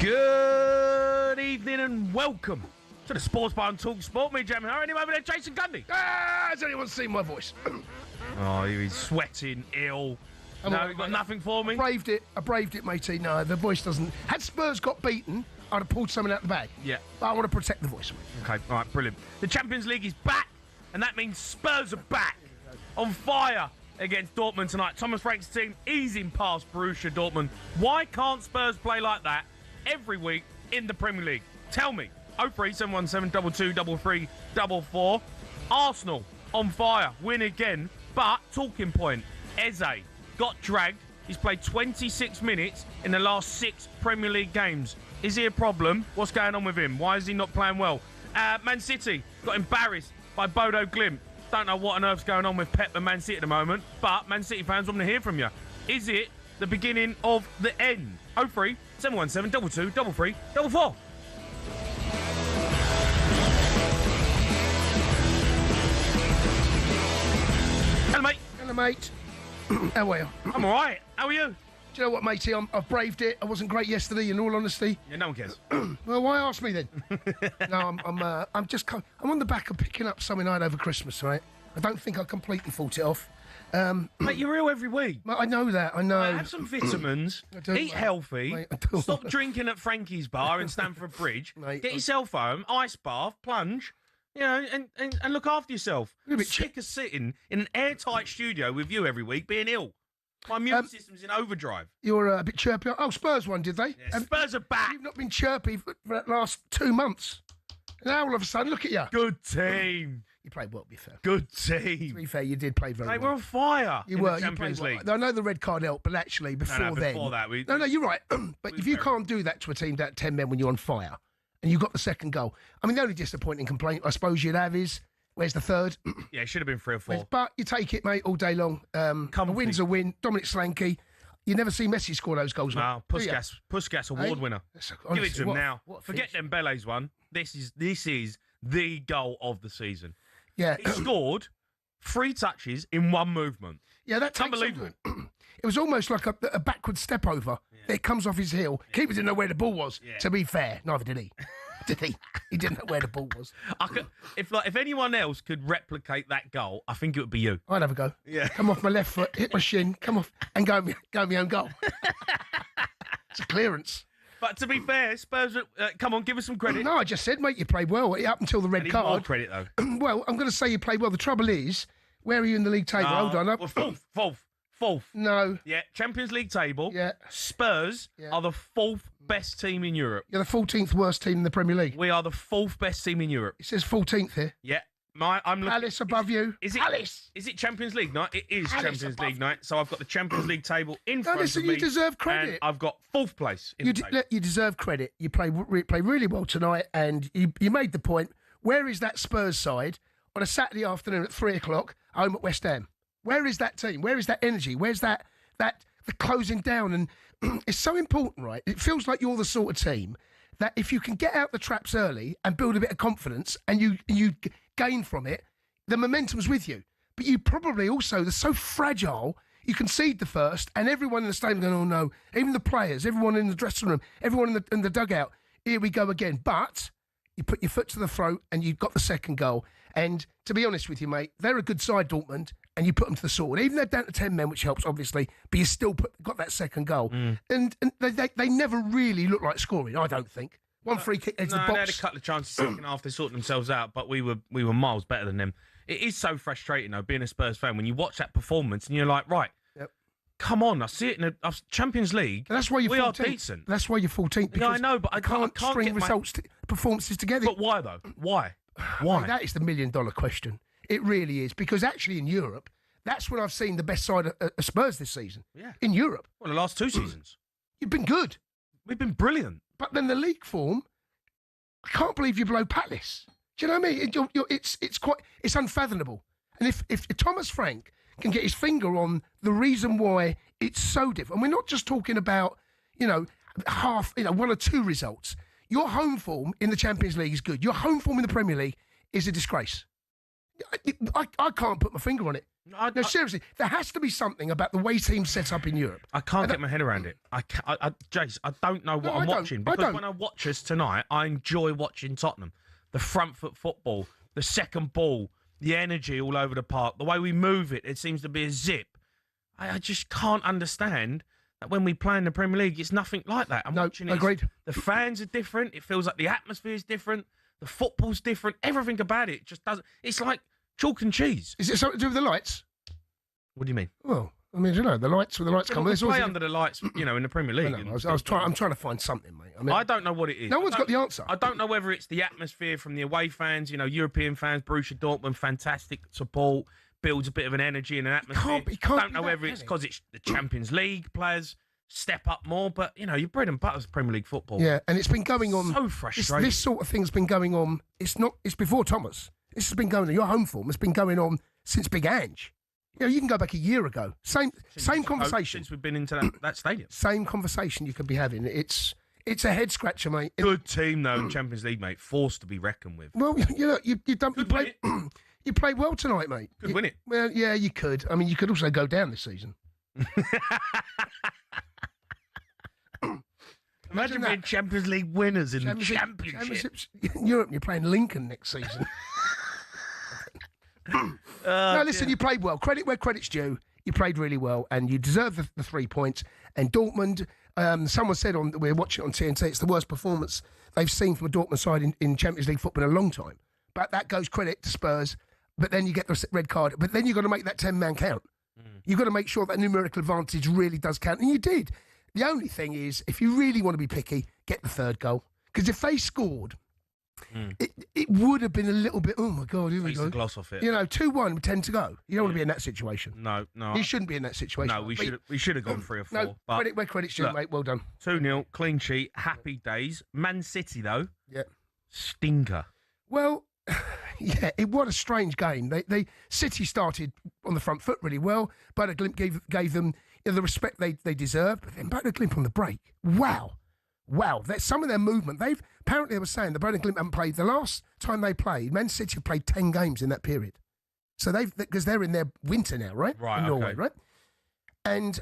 Good evening and welcome to the Sports Bar and talkSPORT. Me, Jamie O'Hara. Anyway, over there, Jason Cundy. Has anyone seen my voice? Oh, he's sweating, ill. No, you got nothing for me? I braved it, matey. No, the voice doesn't. Had Spurs got beaten, I'd have pulled something out the bag. Yeah. But I want to protect the voice, mate. Okay, all right, brilliant. The Champions League is back, and that means Spurs are back on fire against Dortmund tonight. Thomas Frank's team easing past Borussia Dortmund. Why can't Spurs play like that every week in the Premier League? Tell me. 03717 22 33 Arsenal on fire, win again, but talking point, Eze got dragged. He's played 26 minutes in the last 6 Premier League games. Is he a problem? What's going on with him? Why is he not playing well? Man City got embarrassed by Bodo Glimt. Don't know what on earth's going on with Pep and Man City at the moment, but Man City fans want to hear from you. Is it the beginning of the end? 03717 22 33 Hello, mate. Hello, mate. How are you? I'm all right. How are you? Do you know what, matey? I've braved it. I wasn't great yesterday, in all honesty. Yeah, no one cares. Well, why ask me then? No, I'm on the back of picking up something I had over Christmas, right? I don't think I completely fought it off. Mate, you're ill every week. I know that. I know. Have some vitamins. Eat healthy. Mate, I do. Stop drinking at Frankie's Bar in Stamford Bridge. Mate, Get yourself home, ice bath, plunge, you know, and look after yourself. You're a bit Sick of sitting in an airtight studio with you every week being ill. My immune system's in overdrive. You're a bit chirpy. Oh, Spurs won, did they? Yeah, Spurs are back. You've not been chirpy for the last 2 months. Now all of a sudden, look at you. Good team. You played well, to be fair. Good To team. be fair, you did play very Mate, well. we're on fire You in were. the Champions you played League. well. I know the red card helped, but actually, before then... Before that, we... No, you're right. But if you can't do that to a team that 10 men when you're on fire, and you got the second goal, I mean, the only disappointing complaint I suppose you'd have is, where's the third? Yeah, it should have been 3 or 4. But you take it, mate, all day long. A win's a win. Dominic Solanke. You never see Messi score those goals, mate. No, Puskas award winner. Honestly, Give it to him now. Forget finish. Dembele's one. This is the goal of the season. Yeah. He scored 3 touches in 1 movement. Yeah, that's unbelievable. It was almost like a backward step over. Yeah. It comes off his heel. Keeper didn't know where the ball was. Yeah. To be fair, neither did he. Did he? He didn't know where the ball was. If anyone else could replicate that goal, I think it would be you. I'd have a go. Yeah. Come off my left foot, hit my shin, come off, and go my own goal. It's a clearance. But to be fair, Spurs, come on, give us some credit. No, I just said, mate, you played well up until the red card. More credit, though. Well, I'm going to say you played well. The trouble is, where are you in the league table? Hold on. Well, fourth. No. Yeah, Champions League table. Yeah. Spurs are the 4th best team in Europe. You're the 14th worst team in the Premier League. We are the 4th best team in Europe. It says 14th here. Yeah. I'm looking. Palace above you. Is it Palace? Is it Champions League night? It is Palace Champions above League night. So I've got the Champions League table in front listen, of me. you deserve credit. And I've got 4th place in the table. You deserve credit. You played really well tonight, and you made the point. Where is that Spurs side on a Saturday afternoon at 3:00 home at West Ham? Where is that team? Where is that energy? Where's the closing down? And it's so important, right? It feels like you're the sort of team that if you can get out the traps early and build a bit of confidence, and you gain from it, the momentum's with you. But you probably also, they're so fragile, you concede the first, and everyone in the stadium going, oh no, even the players, everyone in the dressing room, everyone in the dugout, here we go again. But you put your foot to the throat and you've got the second goal. And to be honest with you, mate, they're a good side, Dortmund, and you put them to the sword. Even they're down to 10 men, which helps, obviously, but you still got that second goal. And they never really look like scoring, I don't think. One free kick into the box. They had a couple of chances second half. They sorted themselves out, but we were miles better than them. It is so frustrating, though, being a Spurs fan, when you watch that performance and you're like, right, come on, I see it in the Champions League. That's why you're 14th. We are decent. That's why you're 14th. Yeah, I know, but I can't string get results, performances together. But why, though? Why? Why? That is the million-dollar question. It really is. Because actually in Europe, that's when I've seen the best side of Spurs this season. Yeah. In Europe. Well, the last 2 seasons. You've been good. We've been brilliant. But then the league form, I can't believe you're below Palace. Do you know what I mean? It's unfathomable. And if Thomas Frank can get his finger on the reason why it's so different, and we're not just talking about, 1 or 2 results. Your home form in the Champions League is good. Your home form in the Premier League is a disgrace. I can't put my finger on it. No, seriously, there has to be something about the way teams set up in Europe. I can't get my head around it. Jace, I don't know what I'm watching. Because when I watch us tonight, I enjoy watching Tottenham. The front foot football, the second ball, the energy all over the park, the way we move it, it seems to be a zip. I just can't understand that when we play in the Premier League, it's nothing like that. I'm watching it. Agreed. The fans are different. It feels like the atmosphere is different. The football's different. Everything about it just doesn't. It's like chalk and cheese. Is it something to do with the lights? What do you mean? Well, I mean, the lights. When the lights come, we play under the lights, in the Premier League. I'm trying to find something, mate. I mean, I don't know what it is. No one's got the answer. I don't know whether it's the atmosphere from the away fans. European fans, Borussia Dortmund, fantastic support, builds a bit of an energy and an atmosphere. It can't don't know whether it's because it's the Champions League players step up more, but your bread and butter's Premier League football. Yeah, and it's been going on. So frustrating. This sort of thing's been going on. It's before Thomas. This has been going on. Your home form has been going on since Big Ange. You can go back a year ago. Same conversation. Since we've been into that stadium. Same conversation you could be having. It's a head scratcher, mate. Good team though in Champions League, mate. Forced to be reckoned with. Well, you played you played well tonight, mate. Could win it. Well, yeah, you could. I mean, you could also go down this season. Imagine being Champions League winners in the Championship. Europe, you're playing Lincoln next season. No, listen, you played well. Credit where credit's due. You played really well, and you deserve the 3 points. And Dortmund, someone said we were watching it on TNT, it's the worst performance they've seen from a Dortmund side in Champions League football in a long time. But that goes credit to Spurs. But then you get the red card. But then you've got to make that 10-man count. You've got to make sure that numerical advantage really does count. And you did. The only thing is, if you really want to be picky, get the third goal. Because if they scored, it would have been a little bit, oh my God, here we go. Gloss off it. 2-1 with 10 to go. You don't want to be in that situation. No. You shouldn't be in that situation. No, we should have gone 3 or 4. No, credit where credit's due, mate. Well done. 2-0, clean sheet, happy days. Man City, though. Yeah. Stinker. Well, yeah, it was a strange game. They City started on the front foot really well. Glimt gave them the respect they deserved. But then Glimt on the break. Wow. Some of their movement. They were saying the Glimt haven't played. The last time they played, Man City have played 10 games in that period. So because they're in their winter now, right? Right. In Norway, right? And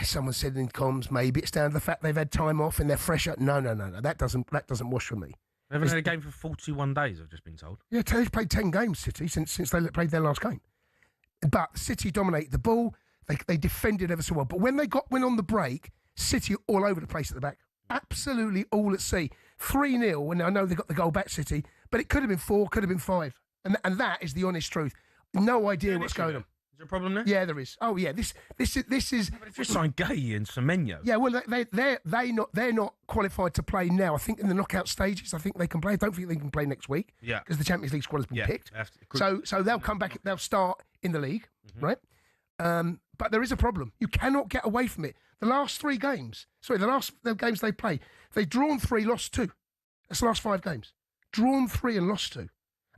someone said in comms, maybe it's down to the fact they've had time off and they're fresher. No. That doesn't wash for me. They haven't had a game for 41 days, I've just been told. Yeah, they've played 10 games, City, since they played their last game. But City dominated the ball. They defended ever so well. But when they went on the break, City all over the place at the back. Absolutely all at sea. 3-0, and I know they got the goal back, City, but it could have been 4, could have been 5. And that is the honest truth. No idea what's going on. Is there a problem there? Yeah, there is. Oh, yeah. This is. They've just signed Gay and Semenyo. Yeah, well, they're not qualified to play now. I think in the knockout stages, I think they can play. I don't think they can play next week. Yeah, because the Champions League squad has been picked. So they'll come back. They'll start in the league, right? But there is a problem. You cannot get away from it. The last games they played, they've drawn 3, lost 2. That's the last 5 games. Drawn 3 and lost 2.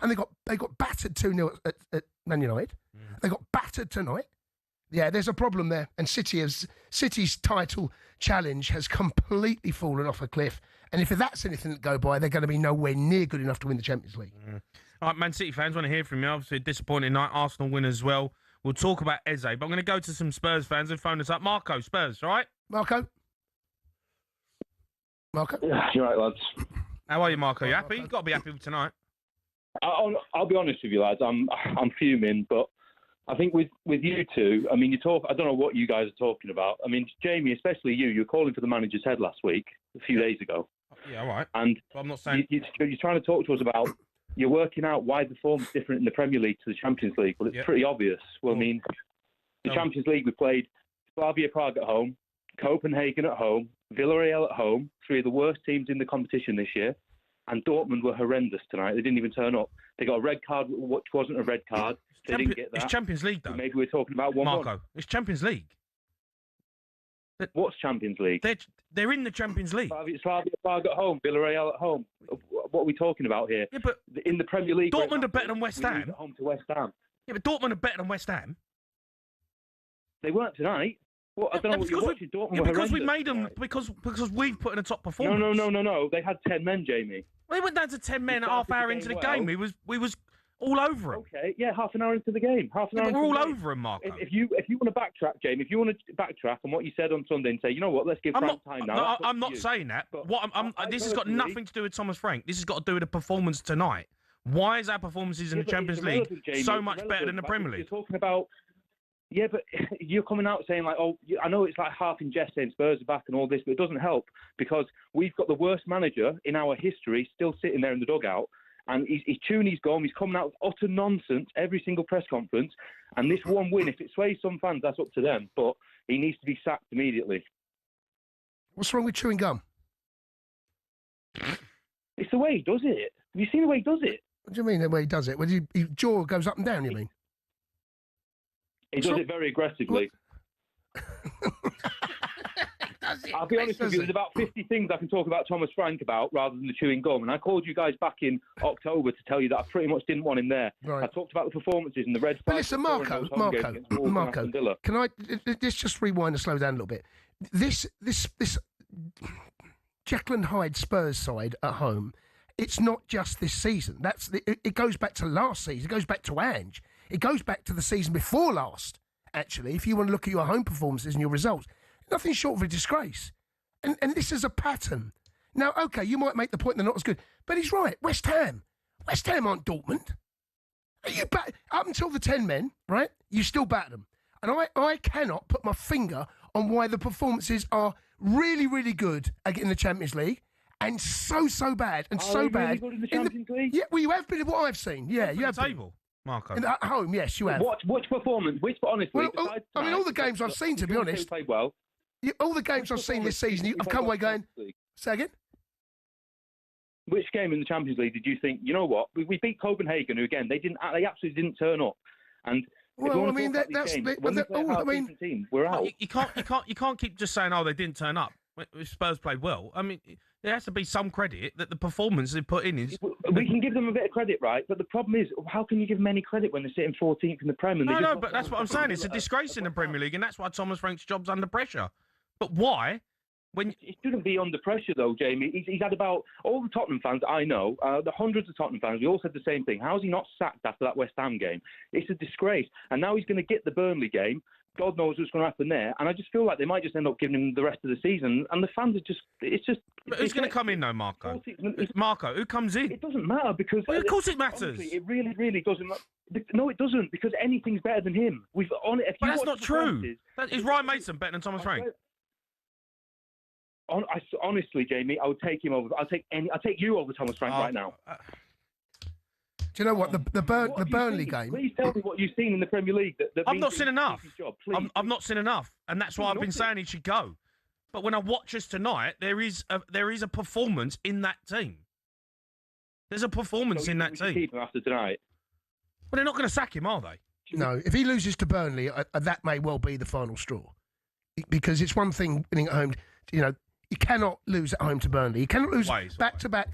And they got battered 2-0 at Man United. They got battered tonight. Yeah, there's a problem there. And City's title challenge has completely fallen off a cliff. And if that's anything to go by, they're going to be nowhere near good enough to win the Champions League. All right, Man City fans, want to hear from you. Obviously, a disappointing night. Arsenal win as well. We'll talk about Eze, but I'm going to go to some Spurs fans and phone us up. Marco, Spurs, all right? Marco? Yeah, you're right, lads. How are you, Marco? You happy? You've got to be happy with tonight. I'll be honest with you, lads. I'm fuming, but I think with you two, I mean, I don't know what you guys are talking about. I mean, Jamie, especially you're calling for the manager's head last week, a few days ago. Yeah, all right. And but I'm not saying... you're trying to talk to us about, you're working out why the form's different in the Premier League to the Champions League. Well, it's pretty obvious. Well, I mean, the Champions League, we played Slavia Prague at home, Copenhagen at home, Villarreal at home, 3 of the worst teams in the competition this year. And Dortmund were horrendous tonight. They didn't even turn up. They got a red card, which wasn't a red card. They didn't get that. It's Champions League, though. So maybe we're talking about 1-1. Marco, it's Champions League. What's Champions League? They're in the Champions League. Slavia Prague at home, Villarreal at home. What are we talking about here? Yeah, but in the Premier League, Dortmund are better than West Ham. At home to West Ham. Yeah, but Dortmund are better than West Ham. They weren't tonight. Well, I don't know what you're watching. Dortmund were because we horrendous, made them because we've put in a top performance. No. They had 10 men, Jamie. Well, they went down to 10 men half hour into the game. We was All over him. Okay, yeah, half an hour into the game. We're all over him, Marco. If you want to backtrack, Jamie, if you want to backtrack on what you said on Sunday and say, you know what, let's give Frank time now. No, I'm not saying that. But this has got nothing to do with Thomas Frank. This has got to do with the performance tonight. Why is our performances in the Champions League so much better than the Premier League? You're talking about... Yeah, but you're coming out saying like, oh, I know it's like half in jest saying Spurs are back and all this, but it doesn't help because we've got the worst manager in our history still sitting there in the dugout, and he's chewing his gum. He's coming out with utter nonsense every single press conference, and this one win, if it sways some fans, that's up to them, but he needs to be sacked immediately. What's wrong with chewing gum? It's the way he does it. Have you seen the way he does it? What do you mean the way he does it? When his jaw goes up and down, you mean? He does it very aggressively. I'll be honest with you, there's about 50 things I can talk about Thomas Frank about rather than the chewing gum. And I called you guys back in October to tell you that I pretty much didn't want him there. Right. I talked about the performances and the red flag. But listen, Marco, can I just rewind and slow down a little bit? This Jekyll and Hyde Spurs side at home, it's not just this season. It goes back to last season. It goes back to Ange. It goes back to the season before last, actually, if you want to look at your home performances and your results. Nothing short of a disgrace. And this is a pattern. Now, OK, you might make the point they're not as good, but he's right. West Ham aren't Dortmund. Up until the 10 men, right, you still bat them. And I cannot put my finger on why the performances are really, really good in the Champions League and so bad and so bad. Really good in the Champions League? Yeah, well, you have been in what I've seen. Yeah, you have been. Table. Marco. At home, yes, you have. Which performance? Honestly, well, all the games I've seen, to be honest. Played well. All the games I've seen this season, I've come away going. Say again. Which game in the Champions League did you think? You know what? We beat Copenhagen, who again they absolutely didn't turn up. And well, I mean we're out. You can't keep just saying, oh, they didn't turn up. Spurs played well. I mean, there has to be some credit that the performance they put in is... We can give them a bit of credit, right? But the problem is, how can you give them any credit when they're sitting 14th in the Prem? No, but that's what I'm saying. It's a disgrace in the Premier League, and that's why Thomas Frank's job's under pressure. But why? It shouldn't be under pressure, though, Jamie. He's had about... All the Tottenham fans I know, the hundreds of Tottenham fans, we all said the same thing. How is he not sacked after that West Ham game? It's a disgrace. And now he's going to get the Burnley game. God knows what's going to happen there. And I just feel like they might just end up giving him the rest of the season. And the fans are just... But who's going to come in, though, Marco? Marco, who comes in? It doesn't matter because... Well, of course it matters. Honestly, it really, really doesn't. No, it doesn't, because anything's better than him. But that's not true. Is Ryan Mason better than Thomas Frank? Honestly, Jamie, I would take him over. I'll take you over Thomas Frank right now. Do you know what the Burnley game? Please tell me what you've seen in the Premier League. I've not seen enough. I've not seen enough, and that's why I've been saying he should go. But when I watch us tonight, there is a performance in that team. There's a performance in that team. Keep him after tonight. But they're not going to sack him, are they? No. If he loses to Burnley, that may well be the final straw, because it's one thing winning at home. You know, you cannot lose at home to Burnley. You cannot lose back-to-back.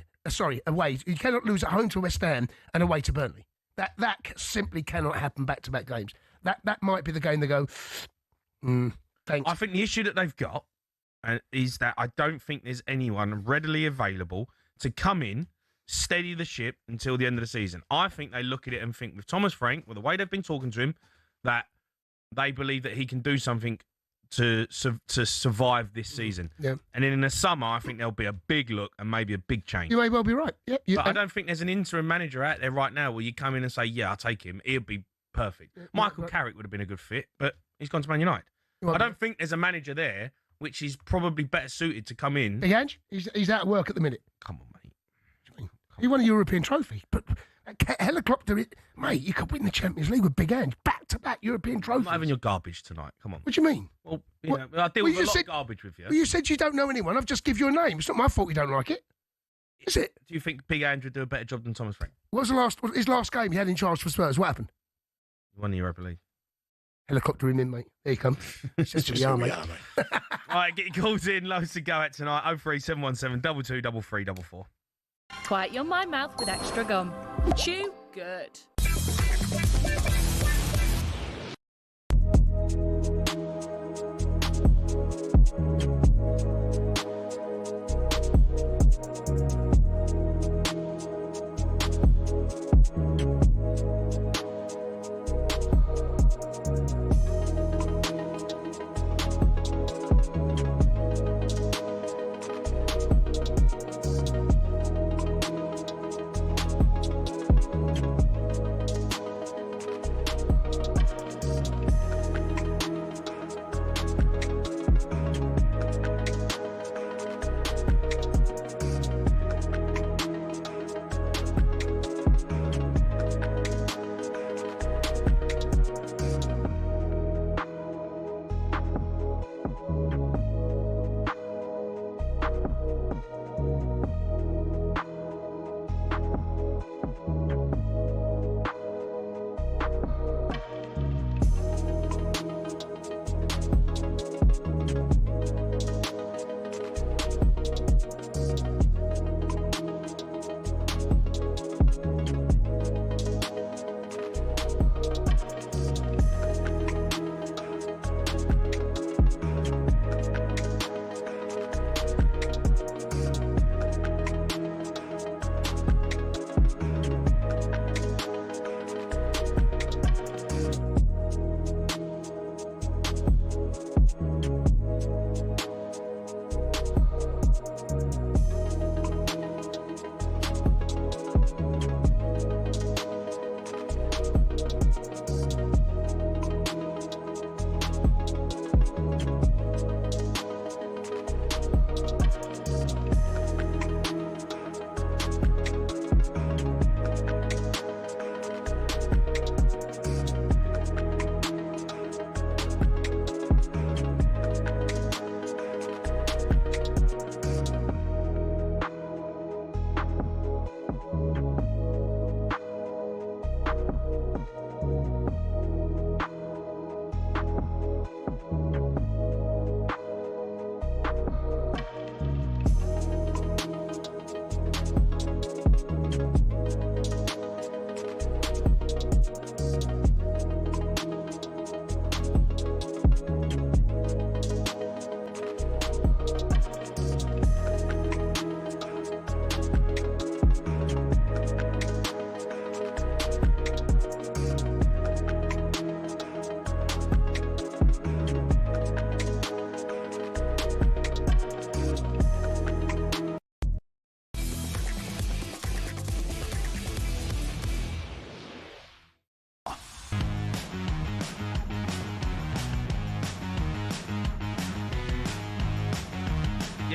Away. You cannot lose at home to West Ham and away to Burnley. That simply cannot happen back-to-back games. That might be the game they go, thanks. I think the issue that they've got is that I don't think there's anyone readily available to come in, steady the ship until the end of the season. I think they look at it and think with Thomas Frank, with the way they've been talking to him, that they believe that he can do something to survive this season. Yeah. And then in the summer, I think there'll be a big look and maybe a big change. You may well be right. Yep. But I don't think there's an interim manager out there right now where you come in and say, yeah, I'll take him. He'll be perfect. Michael Carrick would have been a good fit, but he's gone to Man United. I don't think there's a manager there which is probably better suited to come in. Hey, Ange, he's out of work at the minute. Come on, mate. He won a European trophy, but helicopter it, mate. You could win the Champions League with big Ange, back-to-back European trophies. I'm not having your garbage tonight. Come on. What do you mean? Well, I deal with a lot of garbage with you. Well, you said you don't know anyone. I've just give you a name. It's not my fault you don't like it. Is it? Do you think Big Ange would do a better job than Thomas Frank? What was his last game he had in charge for Spurs? What happened? He won the Europa League. Helicopter him in, mate. There you come. It's just who we are, mate. All right, get your calls in. Loads to go at tonight. 03717 22 3344. Quiet your mind mouth with extra gum. Chew good.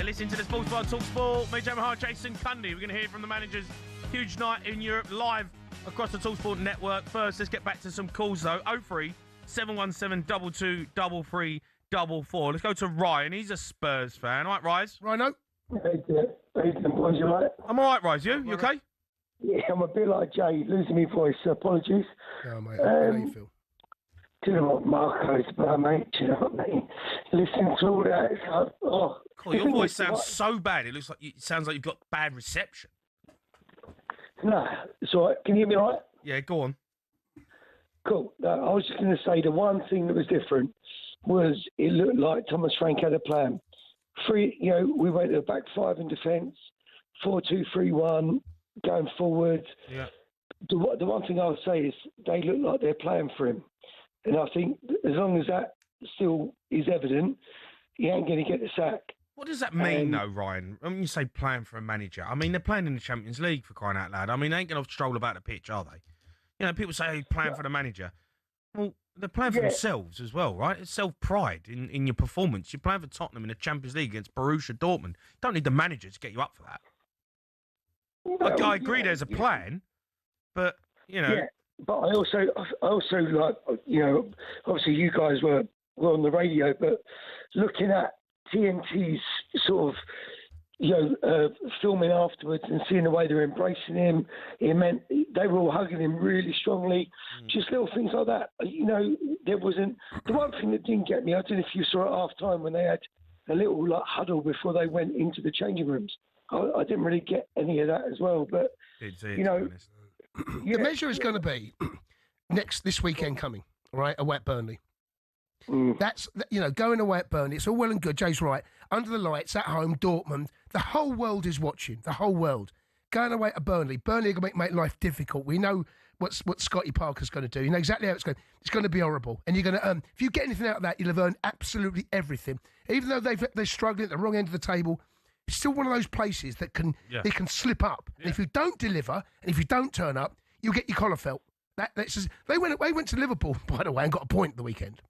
You're listening to the Sports Bar Talk Sport. Me, Jamie O'Hara, Jason Cundy. We're going to hear from the managers. Huge night in Europe, live across the TalkSPORT network. First, let's get back to some calls, though. 03 717 223344. Let's go to Ryan. He's a Spurs fan. All right, Rise? Rhino? Hey, boys, you right? I'm all right, Rise. You okay? Yeah, I'm a bit like Jay, losing my voice. Apologies. No, mate. How do you feel? Do you know what Marco's about, mate? Do you know what I mean? Listen to all that. It's like, Cool, your voice sounds so bad. It sounds like you've got bad reception. No, it's all right. Can you hear me all right? Yeah, go on. Cool. No, I was just going to say the one thing that was different was it looked like Thomas Frank had a plan. We went to the back five in defence, 4-2-3-1, going forward. Yeah. The one thing I'll say is they look like they're playing for him. And I think as long as that still is evident, he ain't going to get the sack. What does that mean, though, Ryan? When you say playing for a manager, I mean, they're playing in the Champions League, for crying out loud. I mean, they ain't going to stroll about the pitch, are they? You know, people say he's playing for the manager. Well, they're playing for themselves as well, right? It's self-pride in your performance. You're playing for Tottenham in the Champions League against Borussia Dortmund. You don't need the manager to get you up for that. Well, I agree there's a plan, but, you know... Yeah, but I also like, obviously you guys were on the radio, but looking at TNT's sort of, filming afterwards and seeing the way they were embracing him, it meant they were all hugging him really strongly. Just little things like that. There wasn't... The one thing that didn't get me, I don't know if you saw at half-time when they had a little huddle before they went into the changing rooms. I didn't really get any of that as well, but, The measure is going to be this weekend coming, right? Away at Burnley. That's, going away at Burnley. It's all well and good. Jay's right. Under the lights, at home, Dortmund. The whole world is watching. The whole world. Going away to Burnley. Burnley are going to make life difficult. We know what Scotty Parker's going to do. You know exactly how it's going. It's going to be horrible. And you're going to, if you get anything out of that, you'll have earned absolutely everything. Even though they're struggling at the wrong end of the table, it's still one of those places that they can slip up. Yeah. And if you don't deliver, and if you don't turn up, you'll get your collar felt. That's just, they went to Liverpool, by the way, and got a point at the weekend.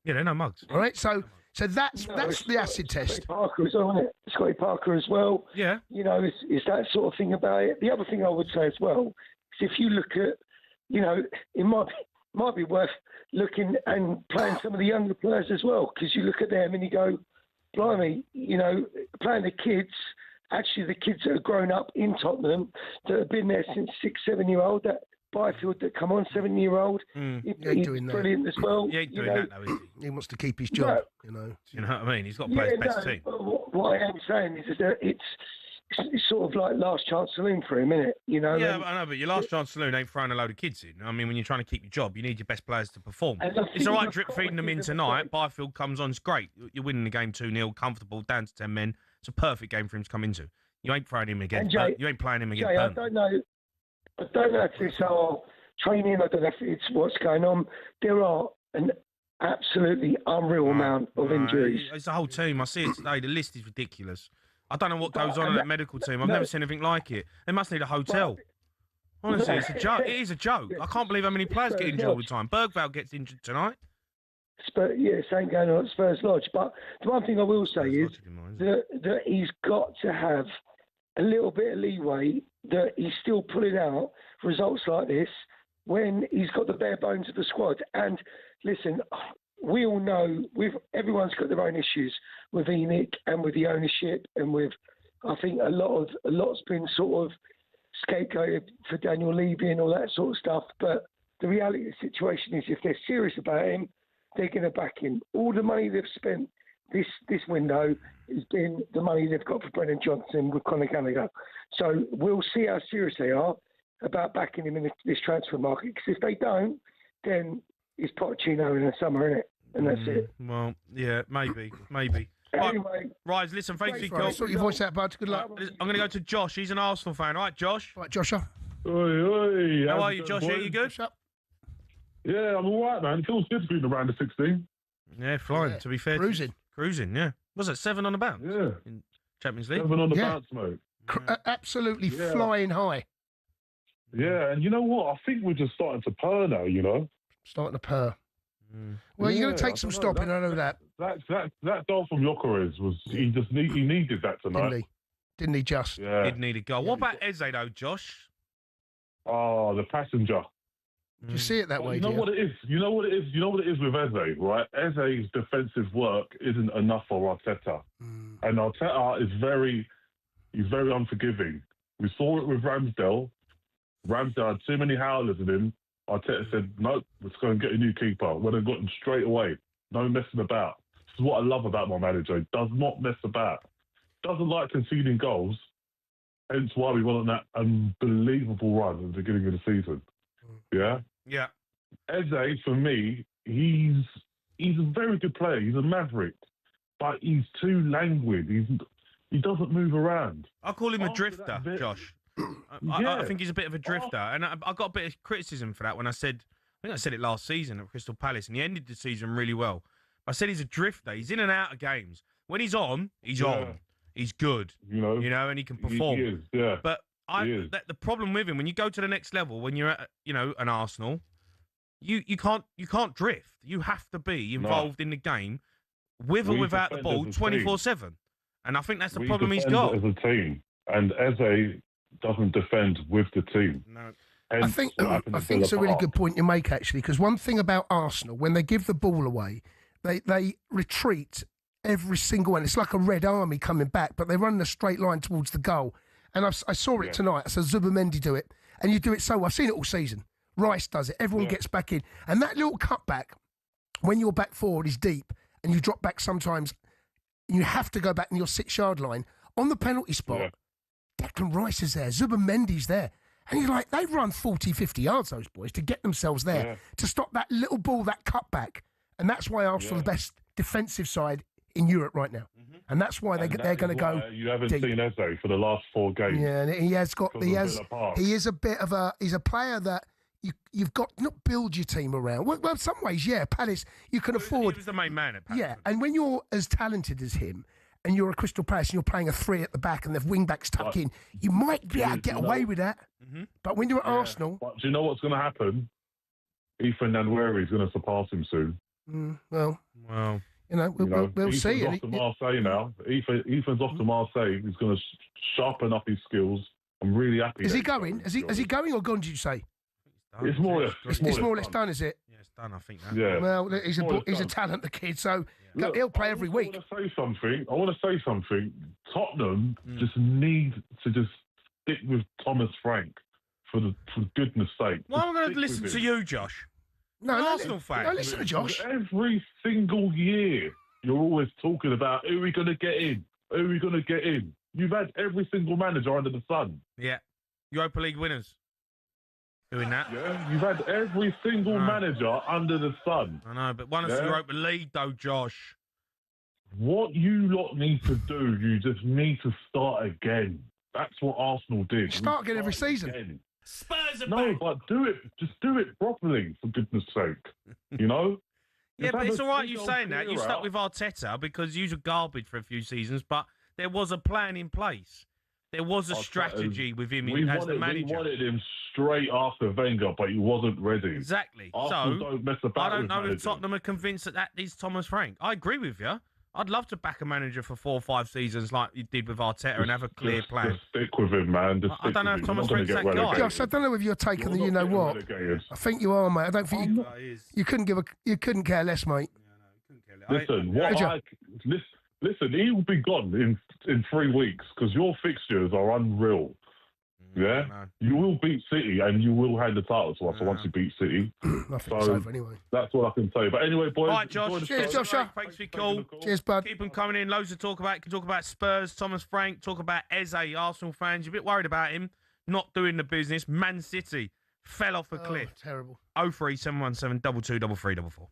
Yeah, they're no mugs. All right, so that's the acid test. Parker as well, isn't it? Scotty Parker as well. Yeah. It's that sort of thing about it. The other thing I would say as well is if you look at, it might be worth looking and playing some of the younger players as well, because you look at them and you go, blimey, playing the kids. Actually, the kids that have grown up in Tottenham that have been there since 6-7-year-old, that Byfield that come on, 7-year-old, he's brilliant as well. He ain't doing that, though, is he? He wants to keep his job, You know what I mean? He's got to play his best team. What I am saying is that it's sort of like last chance saloon for him, isn't it? Yeah, I know, but your last chance saloon ain't throwing a load of kids in. I mean, when you're trying to keep your job, you need your best players to perform. It's all right drip feeding them in tonight. Byfield comes on, it's great. You're winning the game 2-0, comfortable, down to 10 men. It's a perfect game for him to come into. You ain't throwing him again. You ain't playing him again. I don't know if it's our training. I don't know if it's what's going on. There are an absolutely unreal amount of injuries. It's the whole team. I see it today. The list is ridiculous. I don't know what goes on in that medical team. I've never seen anything like it. They must need a hotel. Honestly, it's a joke. It is a joke. I can't believe how many players get injured all the time. Bergvall gets injured tonight. Same going on at Spurs Lodge. But the one thing I will say is that he's got to have a little bit of leeway, that he's still pulling out results like this when he's got the bare bones of the squad. And listen, we all know everyone's got their own issues with Enoch and with the ownership, and with, I think a lot's been sort of scapegoated for Daniel Levy and all that sort of stuff. But the reality of the situation is, if they're serious about him, they're going to back him. All the money they've spent this window has been the money they've got for Brennan Johnson with Conor Gallagher. So we'll see how serious they are about backing him in this transfer market. Because if they don't, then it's Pochettino in the summer, isn't it? And that's it. Well, yeah, maybe. Anyway, Rise, listen, thanks for your call. Sort your voice out, bud. Good luck. I'm going to go to Josh. He's an Arsenal fan. All right, Josh? Right, Joshua. Oi. How are you, Josh? Are you good? What's up? Yeah, I'm all right, man. It feels good being around the 16. Yeah, flying, to be fair. Cruising, yeah. Was it 7 on the bounce? Yeah. In Champions League? 7 on the bounce, mate. Absolutely flying high. Yeah, and you know what? I think we're just starting to purr now, Starting to purr. Well, you're going to take some stopping, I know that. that goal from Gyökeres was he needed that tonight. Didn't he just? Yeah. Did need a goal. What about Eze though, Josh? Oh, the passenger. Do you see it that way? You know what it is. You know what it is with Eze, right? Eze's defensive work isn't enough for Arteta, and Arteta is very unforgiving. We saw it with Ramsdale. Ramsdale had too many howlers in him. Arteta said, "No, let's go and get a new keeper." When they got him straight away, no messing about. This is what I love about my manager. He does not mess about. Doesn't like conceding goals. Hence why we went on that unbelievable run at the beginning of the season. Yeah? Yeah. Eze, for me, he's a very good player. He's a maverick. But he's too languid. He doesn't move around. I call him a drifter, Josh. I think he's a bit of a drifter. And I got a bit of criticism for that when I think I said it last season at Crystal Palace, and he ended the season really well. I said he's a drifter. He's in and out of games. When he's on, he's on. He's good. You know, and he can perform. He is, yeah. But the problem with him, when you go to the next level, when you're at, an Arsenal, you can't drift. You have to be involved in the game, with or without the ball, 24/7. And I think that's the problem he's got. As a team, and Eze doesn't defend with the team. No. I think it's a really good point you make, actually, because one thing about Arsenal, when they give the ball away, they retreat every single one. It's like a Red Army coming back, but they run in a straight line towards the goal. And I saw it tonight. I saw Zubimendi do it, and you do it so well. I've seen it all season. Rice does it. Everyone gets back in. And that little cutback, when your back forward is deep and you drop back sometimes, you have to go back in your 6-yard line. On the penalty spot, Declan Rice is there. Zubimendi's there. And you're like, they've run 40, 50 yards, those boys, to get themselves there, to stop that little ball, that cutback. And that's why Arsenal are the best defensive side in Europe right now. And that's why they're going to go You haven't deep. seen Eze for the last 4 games. Yeah, and he is a bit of a, he's a player that you've got to not build your team around. Well, in some ways, Palace, you can afford. He was the main man at Palace. Yeah, and when you're as talented as him, and you're a Crystal Palace and you're playing a 3 at the back and the wing-backs tuck in, you might be able to get away with that. But when you're at Arsenal... But do you know what's going to happen? Ethan Nwaneri is going to surpass him soon. Well, we'll see. Ethan's off to Marseille now. Ethan's off to Marseille. He's going to sharpen up his skills. I'm really happy. Is he going? Is he going or gone, did you say? It's more or less done, is it? Yeah, it's done, I think. That. Yeah. Well, he's a talent, the kid, so he'll play every week. I want to say something. Tottenham just need to just stick with Thomas Frank for goodness sake. Why am I going to listen to you, Josh? No, Arsenal fan. No, listen to Josh. Every single year, you're always talking about who are we going to get in? Who are we going to get in? You've had every single manager under the sun. Yeah. Europa League winners. Doing that. Yeah, you've had every single manager under the sun. I know, but one of the Europa League, though, Josh. What you lot need to do, you just need to start again. That's what Arsenal did. Start again every season. Again. Spurs are No, back. but just do it properly, for goodness sake. You know? Yeah, but it's all right you saying that. You stuck with Arteta because you were garbage for a few seasons, but there was a plan in place. There was a strategy with him as the manager. We wanted him straight after Wenger, but he wasn't ready. Exactly. Arsenal So, don't mess about I don't know managers. if Tottenham are convinced that is Thomas Frank. I agree with you. I'd love to back a manager for 4 or 5 seasons like you did with Arteta and have a clear plan. Just stick with him, man. I don't know if Thomas Frank's that guy. Josh, I don't know if you're taking the you know what. I think you are, mate. I don't think you couldn't care less, mate. Listen, he will be gone in 3 weeks because your fixtures are unreal. Yeah? You will beat City and you will hand the title to us once you beat City. I think it's over anyway. That's what I can say. But anyway, boys. All right, Josh. Cheers, Joshua. Thanks for your call. Cheers, bud. Keep them coming in. Loads to talk about. You can talk about Spurs, Thomas Frank, talk about Eze, Arsenal fans. You're a bit worried about him not doing the business. Man City fell off a cliff. Terrible. 03717 223344.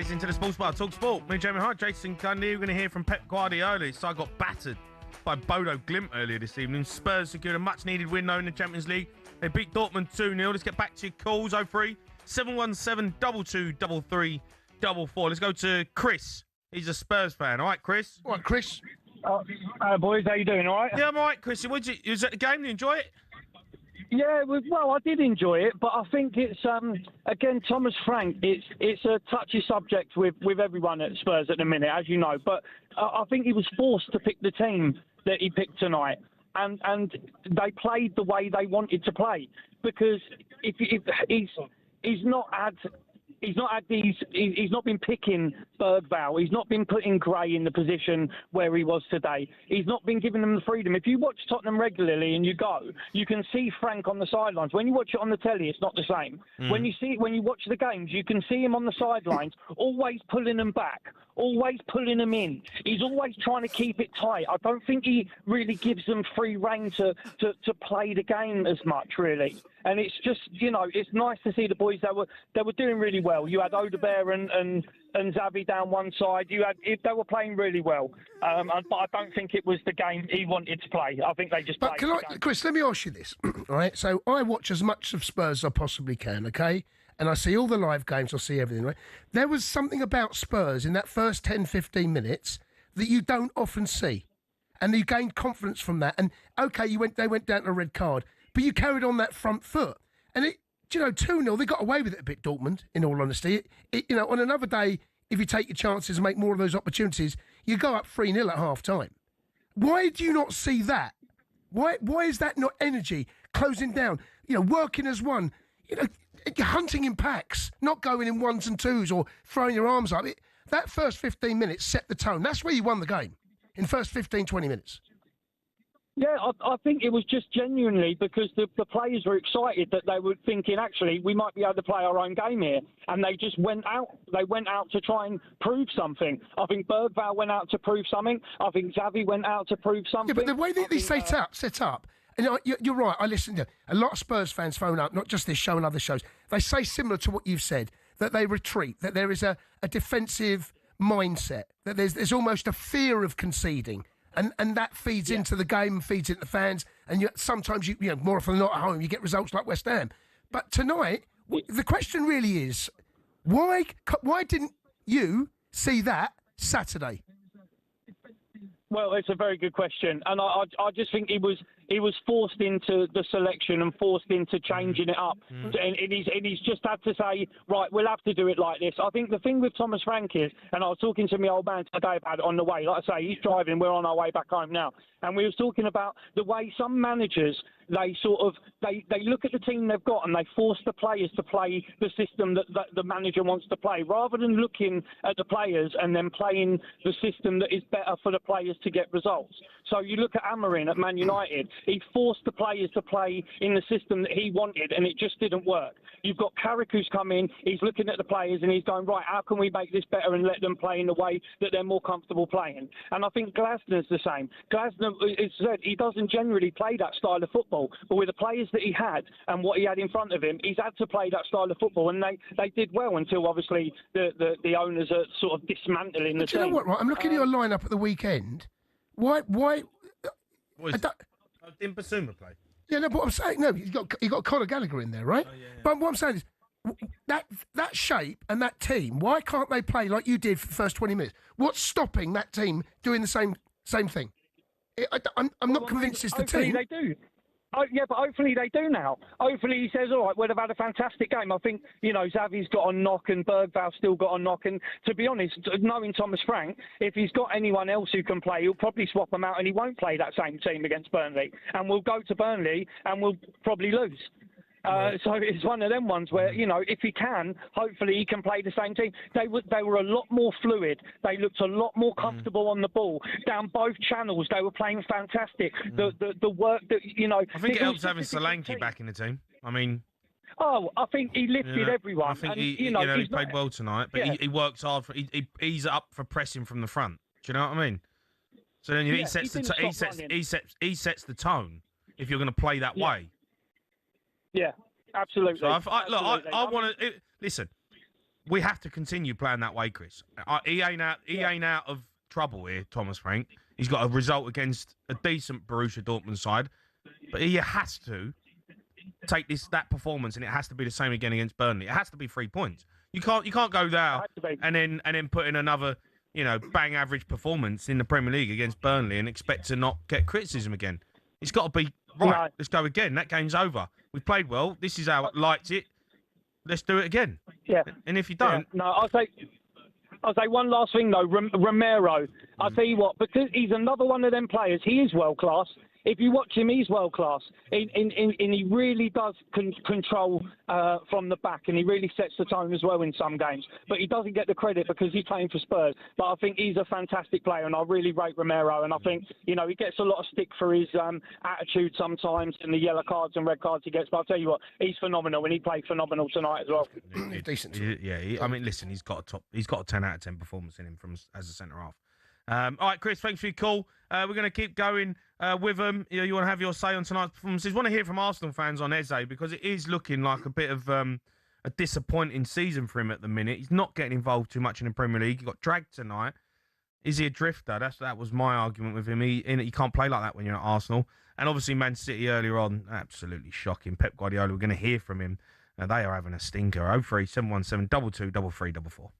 listening to the Sports Bar, talkSPORT. Me, Jamie O'Hara, Jason Cundy. We're going to hear from Pep Guardiola. So I got battered by Bodo Glimt earlier this evening. Spurs secured a much-needed win, though, in the Champions League. They beat Dortmund 2-0. Let's get back to your calls. 03 717 2233 44. Let's go to Chris. He's a Spurs fan. All right, Chris? All right, Chris. Boys, how you doing? All right? Yeah, I'm all right, Chris. You was at the game? Did you enjoy it? Yeah, well, I did enjoy it, but I think it's again, Thomas Frank. It's a touchy subject with everyone at Spurs at the minute, as you know. But I think he was forced to pick the team that he picked tonight, and they played the way they wanted to play, because if he's not been picking Bergvall. He's not been putting Gray in the position where he was today. He's not been giving them the freedom. If you watch Tottenham regularly and you go, you can see Frank on the sidelines. When you watch it on the telly, it's not the same. When you watch the games, you can see him on the sidelines, always pulling them back, always pulling them in. He's always trying to keep it tight. I don't think he really gives them free rein to play the game as much, really. And it's just, it's nice to see the boys that were doing really well. You had Odebear and Xavi down one side. They were playing really well. But I don't think it was the game he wanted to play. I think they just played the game. Chris, let me ask you this. All right, so I watch as much of Spurs as I possibly can, okay? And I see all the live games, I see everything, right? There was something about Spurs in that first 10, 15 minutes that you don't often see. And you gained confidence from that. And, okay, they went down to a red card, but you carried on that front foot. And, 2-0, they got away with it a bit, Dortmund, in all honesty. On another day, if you take your chances and make more of those opportunities, you go up 3-0 at half-time. Why do you not see that? Why is that not energy, closing down, working as one, hunting in packs, not going in ones and twos or throwing your arms up? That first 15 minutes set the tone. That's where you won the game, in the first 15, 20 minutes. Yeah, I think it was just genuinely because the players were excited that they were thinking, actually, we might be able to play our own game here. And they just went out. They went out to try and prove something. I think Bergvall went out to prove something. I think Xavi went out to prove something. Yeah, but the way that they set up, and you're right, I listen to a lot of Spurs fans phone up, not just this show and other shows. They say similar to what you've said, that they retreat, that there is a defensive mindset, that there's almost a fear of conceding. And that feeds into the game, feeds into the fans. And sometimes, more often than not at home, you get results like West Ham. But tonight, the question really is, why didn't you see that Saturday? Well, it's a very good question. And I just think he was forced into the selection and forced into changing it up. And he's just had to say, right, we'll have to do it like this. I think the thing with Thomas Frank is, and I was talking to my old man today about it on the way, like I say, he's driving, we're on our way back home now. And we were talking about the way some managers, they look at the team they've got and they force the players to play the system that the manager wants to play, rather than looking at the players and then playing the system that is better for the players to get results. So you look at Amorim at Man United, he forced the players to play in the system that he wanted, and it just didn't work. You've got Carrick who's come in, he's looking at the players and he's going, right, how can we make this better and let them play in the way that they're more comfortable playing? And I think Glasner's the same. Glasner, it's said, he doesn't generally play that style of football, but with the players that he had and what he had in front of him, he's had to play that style of football, and they did well until obviously the owners are sort of dismantling the team. Do you know what, right? I'm looking at your lineup at the weekend. Why? Didn't Basuma play? Yeah, no, but I'm saying, no, you got Conor Gallagher in there, right? Oh, yeah. But what I'm saying is, that shape and that team, why can't they play like you did for the first 20 minutes? What's stopping that team doing the same thing? I'm not convinced it's the team. They do. Yeah, but hopefully they do now. Hopefully he says, all right, we'd have had a fantastic game. I think, Xavi's got a knock and Bergvall's still got a knock. And to be honest, knowing Thomas Frank, if he's got anyone else who can play, he'll probably swap them out and he won't play that same team against Burnley. And we'll go to Burnley and we'll probably lose. So it's one of them ones where, if he can, hopefully he can play the same team. They were a lot more fluid. They looked a lot more comfortable on the ball. Down both channels, they were playing fantastic. The work that, I think it helps having Solanke back in the team. I mean... Oh, I think he lifted everyone. I think and, he played well tonight, but he works hard. He's up for pressing from the front. Do you know what I mean? So then he sets the tone if you're going to play that way. Yeah, absolutely. So I want to listen. we have to continue playing that way, Chris. He ain't out of trouble here, Thomas Frank. He's got a result against a decent Borussia Dortmund side, but he has to take that performance, and it has to be the same again against Burnley. It has to be 3 points. You can't go there and then put in another, bang average performance in the Premier League against Burnley and expect to not get criticism again. It's got to be right. Let's go again. That game's over. We've played well. This is how I liked it. Let's do it again. Yeah. And if you don't, no, I'll say one last thing though. Romero, I'll tell you what, because he's another one of them players. He is world class. If you watch him, he's world class, and he really does control from the back, and he really sets the tone as well in some games. But he doesn't get the credit because he's playing for Spurs. But I think he's a fantastic player, and I really rate Romero. And I think he gets a lot of stick for his attitude sometimes, and the yellow cards and red cards he gets. But I'll tell you what, he's phenomenal, and he played phenomenal tonight as well. Decent. I mean, listen, he's got a 10 out of 10 performance in him as a centre half. All right, Chris, thanks for your call. We're going to keep going with them. You want to have your say on tonight's performances. Want to hear from Arsenal fans on Eze because it is looking like a bit of a disappointing season for him at the minute. He's not getting involved too much in the Premier League. He got dragged tonight. Is he a drifter? That was my argument with him. He can't play like that when you're at Arsenal. And obviously Man City earlier on, absolutely shocking. Pep Guardiola, we're going to hear from him. They are having a stinker. 03717 22 3344.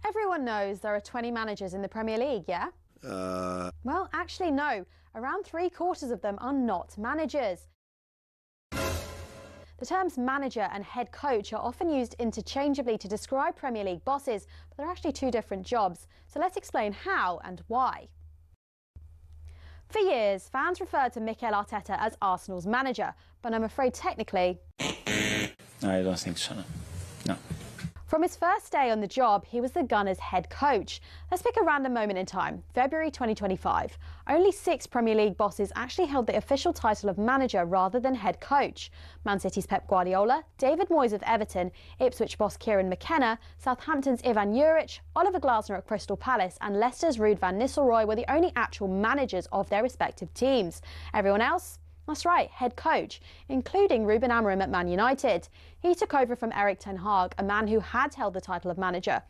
Everyone knows there are 20 managers in the Premier League, yeah? Well, actually, no. Around 3/4 of them are not managers. The terms manager and head coach are often used interchangeably to describe Premier League bosses, but they're actually two different jobs. So let's explain how and why. For years, fans referred to Mikel Arteta as Arsenal's manager, but I'm afraid technically... I don't think so, no. From his first day on the job, he was the Gunners' head coach. Let's pick a random moment in time, February 2025. Only 6 Premier League bosses actually held the official title of manager rather than head coach. Man City's Pep Guardiola, David Moyes of Everton, Ipswich boss Kieran McKenna, Southampton's Ivan Juric, Oliver Glasner at Crystal Palace and Leicester's Ruud van Nistelrooy were the only actual managers of their respective teams. Everyone else? That's right, head coach, including Ruben Amorim at Man United. He took over from Erik ten Hag, a man who had held the title of manager.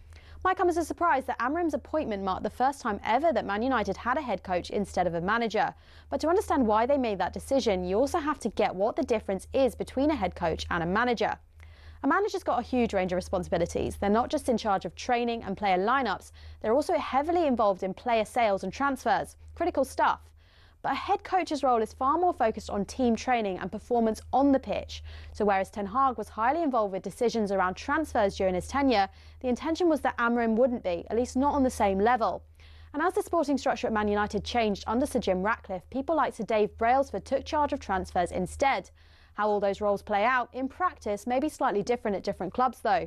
Might come as a surprise that Amorim's appointment marked the first time ever that Man United had a head coach instead of a manager. But to understand why they made that decision, you also have to get what the difference is between a head coach and a manager. A manager's got a huge range of responsibilities. They're not just in charge of training and player lineups, they're also heavily involved in player sales and transfers. Critical stuff. But a head coach's role is far more focused on team training and performance on the pitch. So whereas Ten Hag was highly involved with decisions around transfers during his tenure, the intention was that Amorim wouldn't be, at least not on the same level. And as the sporting structure at Man United changed under Sir Jim Ratcliffe, people like Sir Dave Brailsford took charge of transfers instead. How all those roles play out in practice may be slightly different at different clubs though.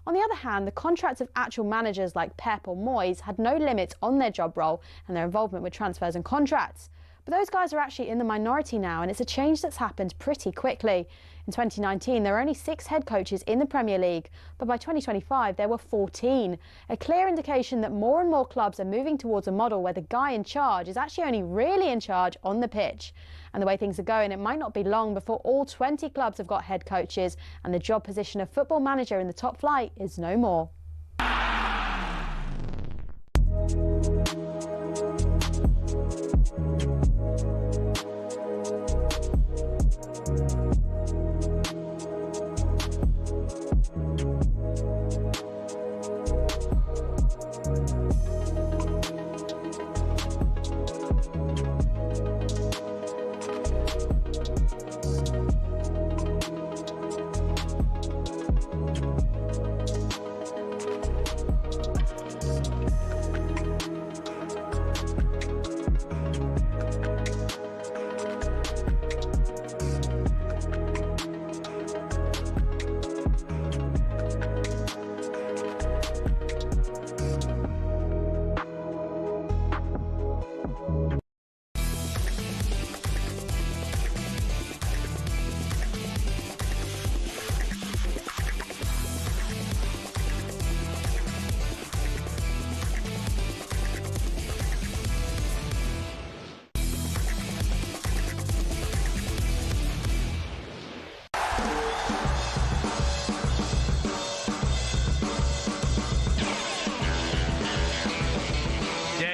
On the other hand, the contracts of actual managers like Pep or Moyes had no limits on their job role and their involvement with transfers and contracts. But those guys are actually in the minority now, and it's a change that's happened pretty quickly. In 2019, there were only 6 head coaches in the Premier League, but by 2025, there were 14. A clear indication that more and more clubs are moving towards a model where the guy in charge is actually only really in charge on the pitch. And the way things are going, it might not be long before all 20 clubs have got head coaches, and the job position of football manager in the top flight is no more.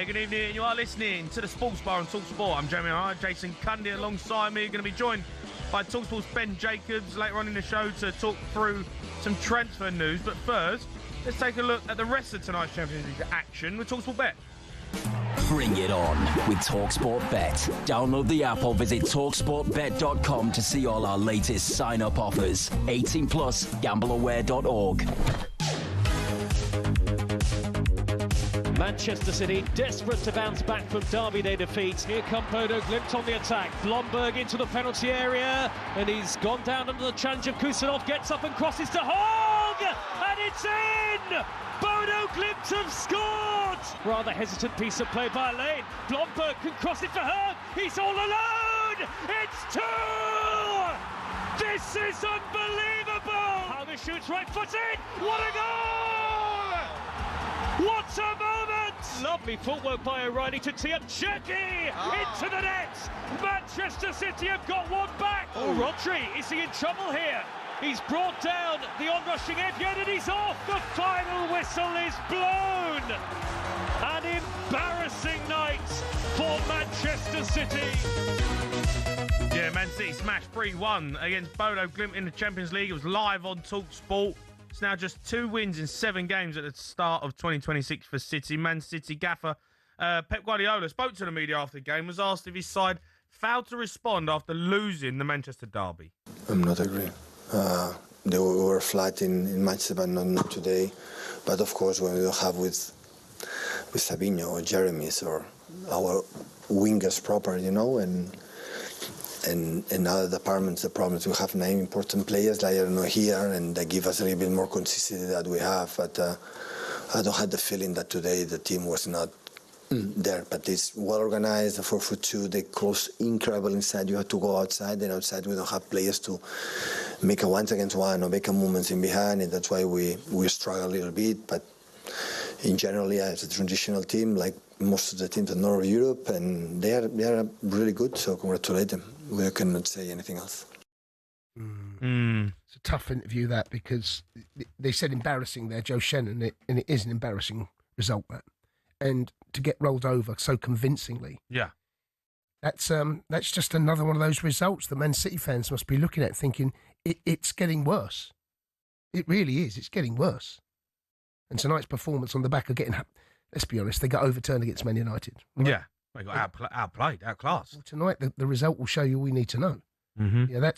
Good evening, you are listening to the Sports Bar on talkSPORT. I'm Jamie O'Hara, Jason Cundy alongside me. Going to be joined by talkSPORT's Ben Jacobs later on in the show to talk through some transfer news. But first, let's take a look at the rest of tonight's Champions League action with talkSPORT Bet. Bring it on with talkSPORT Bet. Download the app or visit talksportbet.com to see all our latest sign-up offers. 18 plus, gambleaware.org. Manchester City desperate to bounce back from Derby Day defeats. Here come Bodo Glimt on the attack. Blomberg into the penalty area, and he's gone down under the challenge of Kusanov. Gets up and crosses to Hogg, and it's in! Bodo Glimt have scored! Rather hesitant piece of play by Lane. Blomberg can cross it for Hogg. He's all alone! It's 2! This is unbelievable! How this shoots right-footed! What a goal! What a moment! Lovely footwork by O'Reilly to tee up Czeki into the net. Manchester City have got one back. Oh, Rodri, is he in trouble here? He's brought down the onrushing Evian and he's off. The final whistle is blown. An embarrassing night for Manchester City. Yeah, Man City smashed 3-1 against Bodo Glimt in the Champions League. It was live on talkSPORT. It's now just 2 wins in 7 games at the start of 2026 for City. Man City gaffer Pep Guardiola spoke to the media after the game, was asked if his side failed to respond after losing the Manchester derby. I'm not agreeing. They were flat in matches, but not today. But of course, when we don't have with Savinho or Jeremy's or our wingers proper, and in other departments, the problems we have 9 important players like are not here, and they give us a little bit more consistency that we have. But I don't have the feeling that today the team was not there. But it's well organized. The 4-4-2, they close incredible inside. You have to go outside, and outside we don't have players to make a 1-against-1 or make a movements in behind, and that's why we struggle a little bit. But in general, it's a transitional team like most of the teams in North Europe, and they are really good. So congratulate them. We cannot say anything else. It's a tough interview, that, because they said embarrassing there, Joe Shannon, and it is an embarrassing result, that. And to get rolled over so convincingly. Yeah. That's just another one of those results that Man City fans must be looking at thinking it's getting worse. It really is. It's getting worse. And tonight's performance on the back of getting, let's be honest, they got overturned against Man United. Right? Yeah. They got outplayed, outclassed. Well, tonight, the result will show you all we need to know. Mm-hmm. Yeah,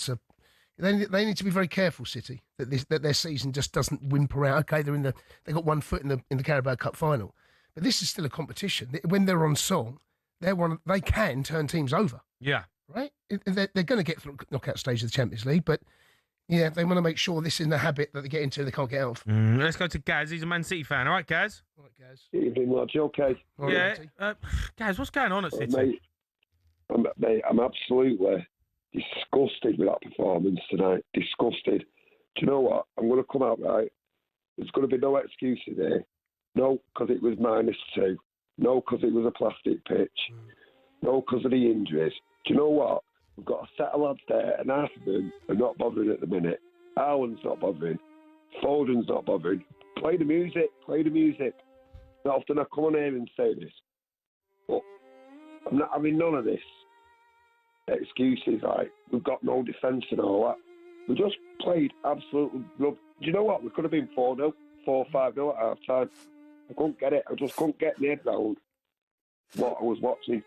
they need to be very careful, City, that their season just doesn't whimper out. Okay, they got 1 foot in the Carabao Cup final, but this is still a competition. When they're on song, they can turn teams over. Yeah, right. They're going to get through the knockout stage of the Champions League, but yeah, they want to make sure this isn't a habit that they get into and they can't get out of. Let's go to Gaz. He's a Man City fan. All right, Gaz. All right, Gaz. Evening, Lodge. Okay. Yeah, Gaz, what's going on at City? Mate, I'm absolutely disgusted with that performance tonight. Disgusted. Do you know what? I'm going to come out right. There's going to be no excuses here. No, because it was -2. No, because it was a plastic pitch. No, because of the injuries. Do you know what? We've got a set of lads there, and half of them are not bothering at the minute. Alan's not bothering. Foden's not bothering. Play the music. Play the music. Not often I come on here and say this, but I'm not having none of this. Excuses like we've got no defence and all that. We just played absolutely rub. Do you know what? We could have been 4-0, 4-5-0 at half time. I couldn't get it. I just couldn't get my head round what I was watching.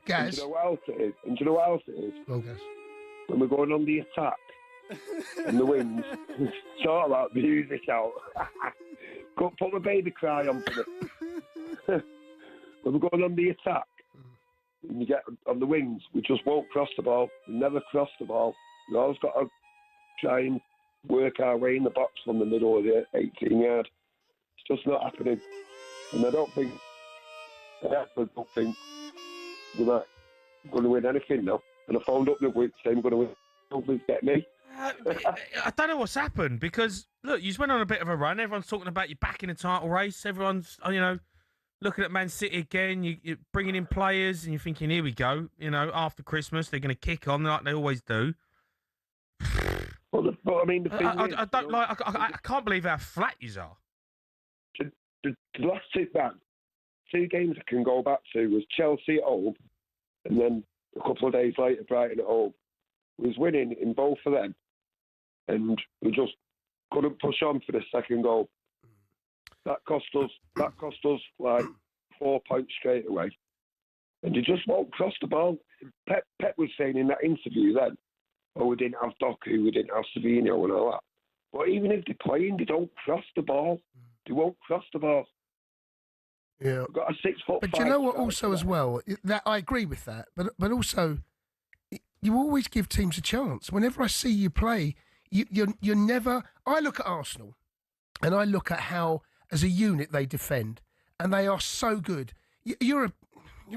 Guys. Do you know what else it is? Well, guys. When we're going on the attack and the wings, sort of like music out. Couldn't put my baby cry on for it. When we're going on the attack, and you get on the wings, we just won't cross the ball. We never cross the ball. We always got to try and work our way in the box from the middle of the 18-yard. It's just not happening. And I don't think we're not going to win anything now. And I phoned up the week saying we're going to win. Please get me. I don't know what's happened because, look, you just went on a bit of a run. Everyone's talking about you back in the title race. Everyone's, looking at Man City again. You're bringing in players and you're thinking, here we go. After Christmas, they're going to kick on like they always do. But I mean, the thing is, I don't like. I can't believe how flat you are. The last two games I can go back to was Chelsea at home, and then a couple of days later Brighton at home. We was winning in both of them, and we just couldn't push on for the second goal. That cost us like 4 points straight away, and you just won't cross the ball. Pep was saying in that interview then, we didn't have Doku, we didn't have Savinho and all that. But even if they're playing, they don't cross the ball. They won't cross the ball. Yeah. We've got a 6'5". But you know what? Also, as well, that I agree with that. But also, you always give teams a chance. Whenever I see you play, you're never. I look at Arsenal, and I look at how, as a unit, they defend, and they are so good. You're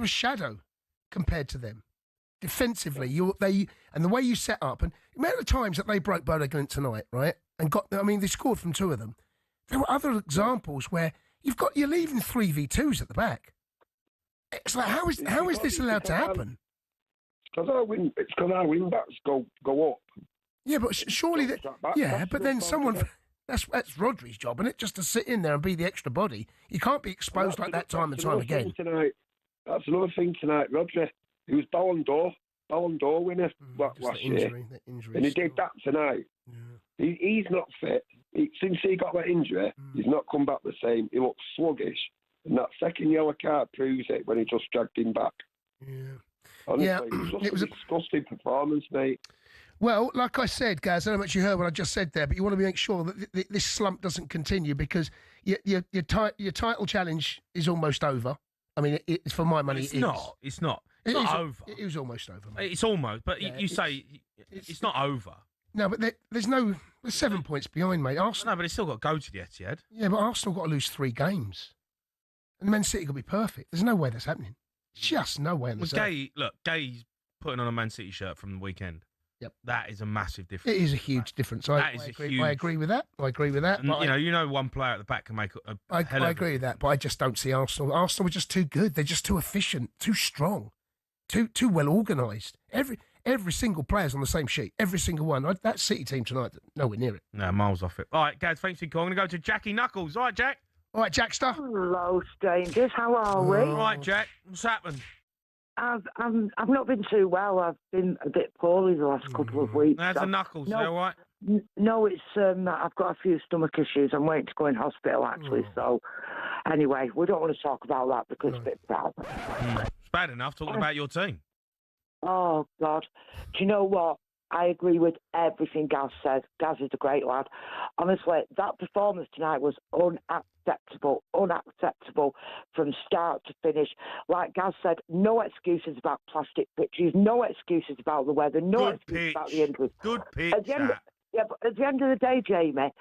a shadow compared to them. Defensively, and the way you set up, and the amount of times that they broke Bodo Glimt tonight, right? And they scored from 2 of them. There were other examples where you're leaving 3v2s at the back. It's like how is this allowed to happen? It's because our wing backs go up. Yeah, but surely but then someone. That's Rodri's job, isn't it? Just to sit in there and be the extra body. You can't be exposed like that time and time again. That's another thing tonight, Rodri. He was Ballon d'Or winner last year. And he did that tonight. Yeah. He's not fit. Since he got that injury, he's not come back the same. He looks sluggish. And that second yellow card proves it when he just dragged him back. Yeah. Honestly, it was a disgusting performance, mate. Well, like I said, Gaz, I don't know how much you heard what I just said there, but you want to make sure that this slump doesn't continue because your title challenge is almost over. I mean, it's for my money. It's not. It's not over. It was almost over. Mate. It's almost, but you say it's not over. No, but there's 7 points behind, mate. Arsenal. No, but it's still got to go to the Etihad. Yeah, but Arsenal got to lose 3 games, and Man City got to be perfect. There's no way that's happening. Just no way. Gay's putting on a Man City shirt from the weekend. Yep, that is a massive difference. It is a huge difference. I agree with that. And, you know, one player at the back can make a I agree with that, but I just don't see Arsenal. Arsenal are just too good. They're just too efficient, too strong, too well organised. Every single player's on the same sheet. Every single one. That City team tonight, nowhere near it. No, miles off it. All right, Gaz, thanks for calling. I'm going to go to Jackie Knuckles. All right, Jack. All right, Jackster. Hello, strangers. How are we? All right, Jack. What's happened? I've not been too well. I've been a bit poorly the last couple of weeks. How's the knuckles? No, all right? No, it's I've got a few stomach issues. I'm waiting to go in hospital actually. So, anyway, we don't want to talk about that because it's a bit bad. It's bad enough talking about your team. Oh God, do you know what? I agree with everything Gaz said. Gaz is a great lad. Honestly, that performance tonight was unacceptable from start to finish. Like Gaz said, no excuses about plastic pitches, no excuses about the weather, no excuses about the injuries. Good pitch. But at the end of the day, Jamie,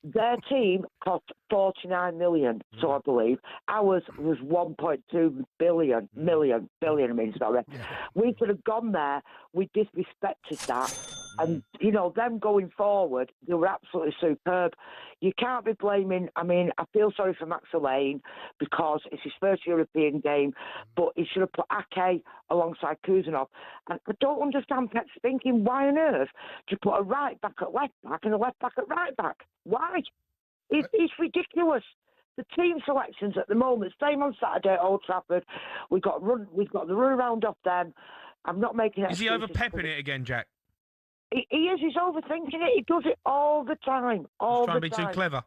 their team cost 49 million, so I believe. Ours was 1.2 billion. We could have gone there. We disrespected that. And, you know, them going forward, they were absolutely superb. You can't be blaming, I mean, I feel sorry for Max Lane because it's his first European game, but he should have put Ake alongside Kuzanov. And I don't understand Pet's thinking, why on earth do you put a right back at left back and a left back at right back? Why? It's ridiculous. The team selections at the moment, same on Saturday at Old Trafford. We've got the run around off them. I'm not making it. Is he over-pepping it again, Jack? He is. He's overthinking it. He does it all the time. He's trying to be too clever.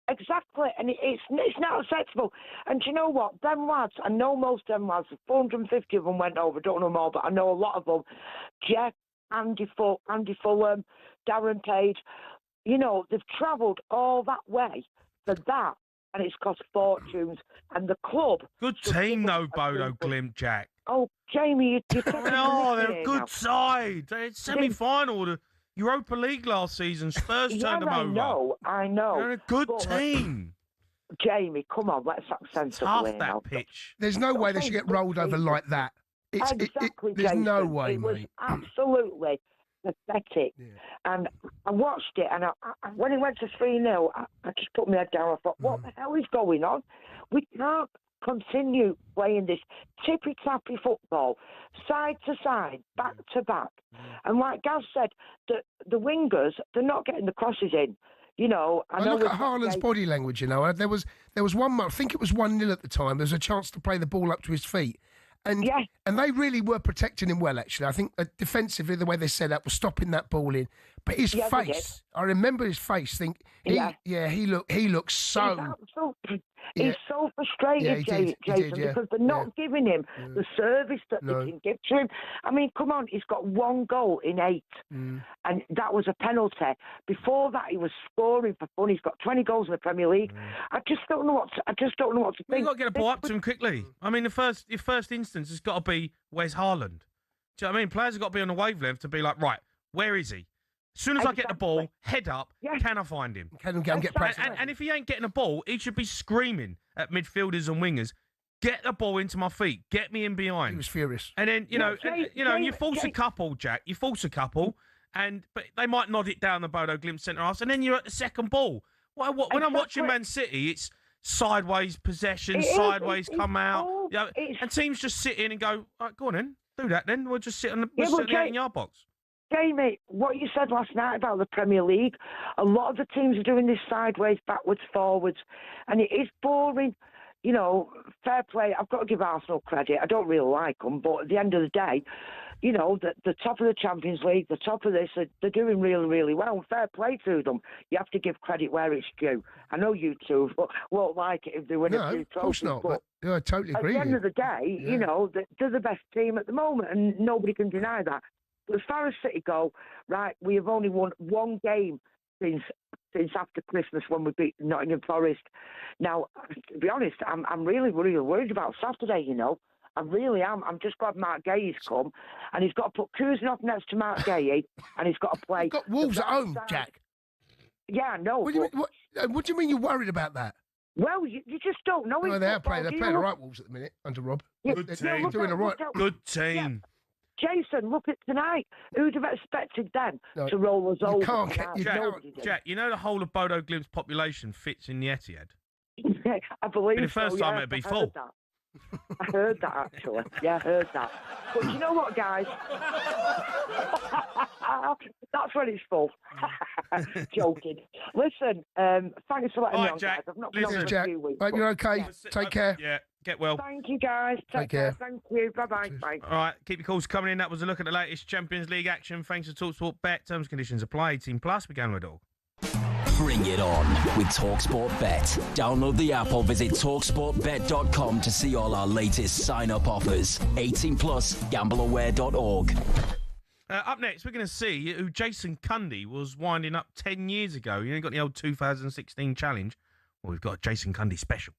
Exactly, and it's not acceptable. And do you know what? Them lads, I know most of them lads, 450 of them went over, don't know them all, but I know a lot of them. Jeff, Andy Fulham, Darren Page, you know, they've travelled all that way for that, and it's cost fortunes. And the club... Good team, though, Bodo Glimt, Jack. Oh, Jamie, you're talking they're a good side. They're semi-final of the Europa League last season. Spurs turned them over. I know. They're a good team. Jamie, come on, let's act sensibly. Half that pitch. There's no way they should get rolled over like that. Exactly, there's Jason. no way, It was mate. absolutely pathetic. Yeah. And I watched it, and I, when it went to 3-0, I just put my head down. I thought, what the hell is going on? We can't continue playing this tippy-tappy football, side to side, back to back. And like Gaz said, the wingers, they're not getting the crosses in. You know, I know look at Haaland's body language, you know. There was one, I think it was 1-0 at the time. There was a chance to play the ball up to his feet. And they really were protecting him well, actually. I think defensively, the way they set up was stopping that ball in. But his face, I remember his face. He looks so... He's so frustrated, Jason, because they're not giving him the service that they can give to him. I mean, come on, he's got 1 goal in 8, and that was a penalty. Before that, he was scoring for fun. He's got 20 goals in the Premier League. I just don't know what to think. You've got to get a ball up to him quickly. I mean, your first instance has got to be, where's Haaland? Do you know what I mean? Players have got to be on the wavelength to be like, right, where is he? As soon as I get the ball, head up, can I find him? Can him go and get pressed? And if he ain't getting the ball, he should be screaming at midfielders and wingers, get the ball into my feet, get me in behind. He was furious. And then, you force a couple, Jack, but they might nod it down the Bodo Glimt centre-half, and then you're at the second ball. When I'm watching Man City, it's sideways possession, sideways come out. And teams just sit in and go, right, go on then, do that then. We'll just sit on the 18-yard box. Jamie, what you said last night about the Premier League, a lot of the teams are doing this sideways, backwards, forwards, and it is boring. You know, fair play. I've got to give Arsenal credit. I don't really like them, but at the end of the day, you know, the top of the Champions League, the top of this, they're doing really, really well. Fair play to them. You have to give credit where it's due. I know you two won't like it if they win a few trophies. Of course not, but I totally agree. At the end of the day, you know, they're the best team at the moment, and nobody can deny that. as far as City go, right, we have only won one game since after Christmas when we beat Nottingham Forest. Now, to be honest, I'm really, really worried about Saturday, you know. I really am. I'm just glad Mark Gay's come, and he's got to put Kuzanov next to Mark Gay, and he's got to play... You've got Wolves at home, Jack. Yeah, I know. What do you mean you're worried about that? Well, you just don't know. No, they're playing the right Wolves at the minute under Rob. Good team. Doing the right. Good team. Yeah. Jason, look at tonight. Who'd have expected them to roll us over? Jack, you know the whole of Bodo Glimt's population fits in the Etihad? I believe the first time it'd be full. I heard that, actually. Yeah, I heard that. But you know what, guys? That's when it's full. Joking. Listen, thanks for letting me on, Jack. guys. I've not been on for Jack. a few weeks. Hope you're okay. Take care. Yeah, get well. Thank you, guys. Take care. Thank you. Bye-bye. Bye. All right, keep your calls coming in. That was a look at the latest Champions League action. Thanks to TalkSport Bet. Terms and conditions apply. 18+. We can with all. Bring it on with talkSPORT Bet. Download the app or visit talksportbet.com to see all our latest sign-up offers. 18+, gambleaware.org. Up next, we're going to see who Jason Cundy was winding up 10 years ago. You know, got the old 2016 challenge. Well, we've got a Jason Cundy special.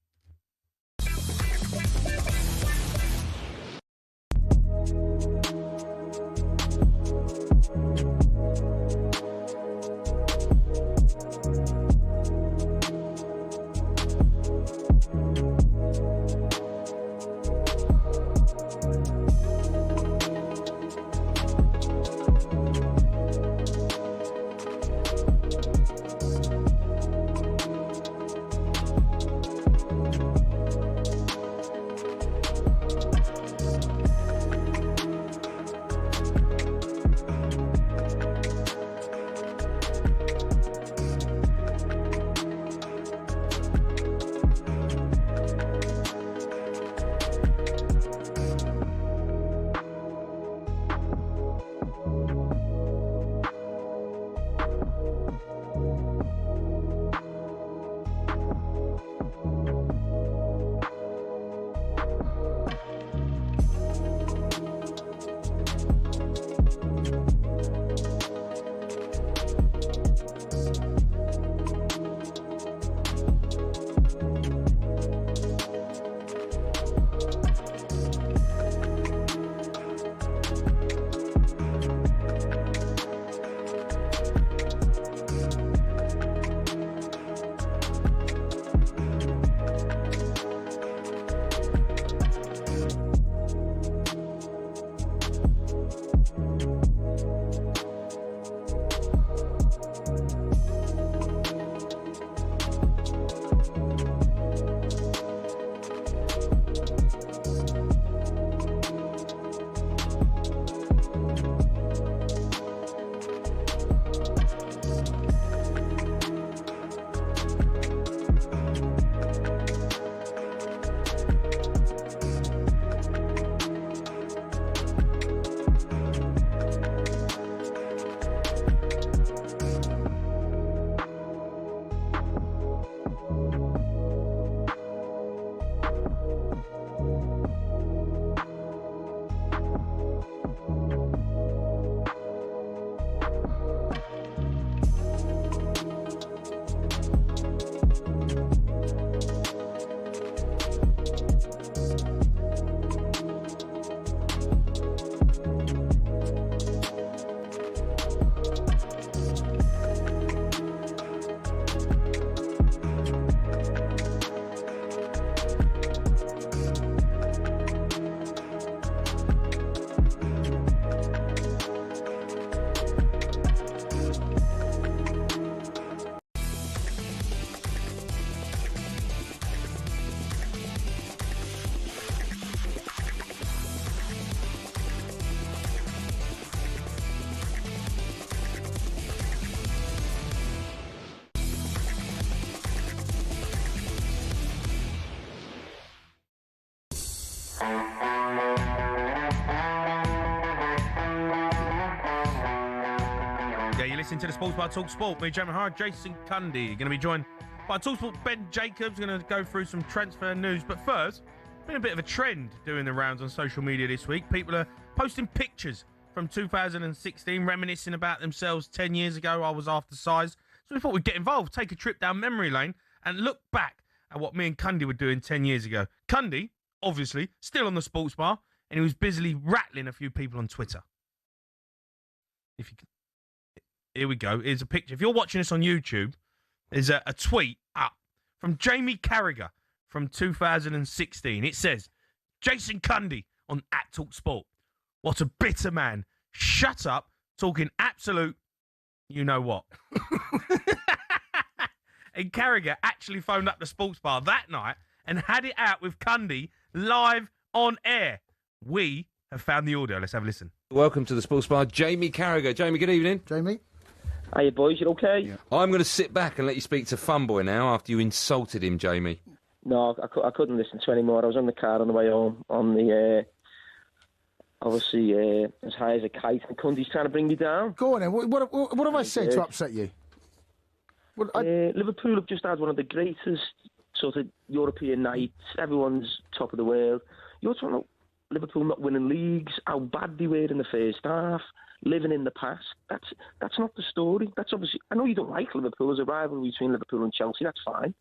Listening to the Sports Bar Talk Sport. Me, Jamie O'Hara, Jason Cundy. Going to be joined by TalkSport Ben Jacobs. Going to go through some transfer news. But first, been a bit of a trend doing the rounds on social media this week. People are posting pictures from 2016, reminiscing about themselves 10 years ago. I was half the size. So we thought we'd get involved, take a trip down memory lane and look back at what me and Cundy were doing 10 years ago. Cundy, obviously, still on the sports bar, and he was busily rattling a few people on Twitter. Here we go. Here's a picture. If you're watching this on YouTube, there's a tweet up from Jamie Carragher from 2016. It says, Jason Cundy on @talkSPORT. What a bitter man. Shut up, talking absolute you-know-what. And Carragher actually phoned up the sports bar that night and had it out with Cundy live on air. We have found the audio. Let's have a listen. Welcome to the sports bar, Jamie Carragher. Jamie, good evening. Jamie. Hey, boys, you okay? Yeah. I'm going to sit back and let you speak to Funboy now after you insulted him, Jamie. No, I couldn't listen to anymore. I was on the car on the way home on the, obviously, as high as a kite, and Cundy's trying to bring me down. Go on then. What have I said to upset you? Liverpool have just had one of the greatest sort of European nights. Everyone's top of the world. You're talking about Liverpool not winning leagues, how bad they were in the first half, living in the past. That's not the story. That's obviously. I know you don't like Liverpool. There's a rivalry between Liverpool and Chelsea. That's fine,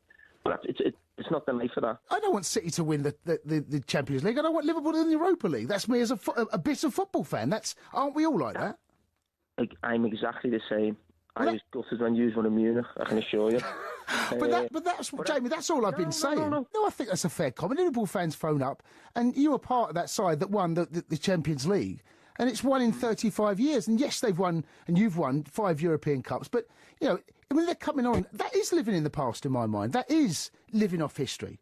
but it's not the night for that. I don't want City to win the Champions League. I don't want Liverpool in the Europa League. That's me as a bitter football fan. Aren't we all like that? I'm exactly the same. I was gutted when you won in Munich, I can assure you. Jamie, that's all I've been saying. No, I think that's a fair comment. Liverpool fans phone up, and you were part of that side that won the Champions League, and it's won in 35 years. And yes, they've won, and you've won 5 European Cups, but, you know, when they're coming on, that is living in the past in my mind. That is living off history.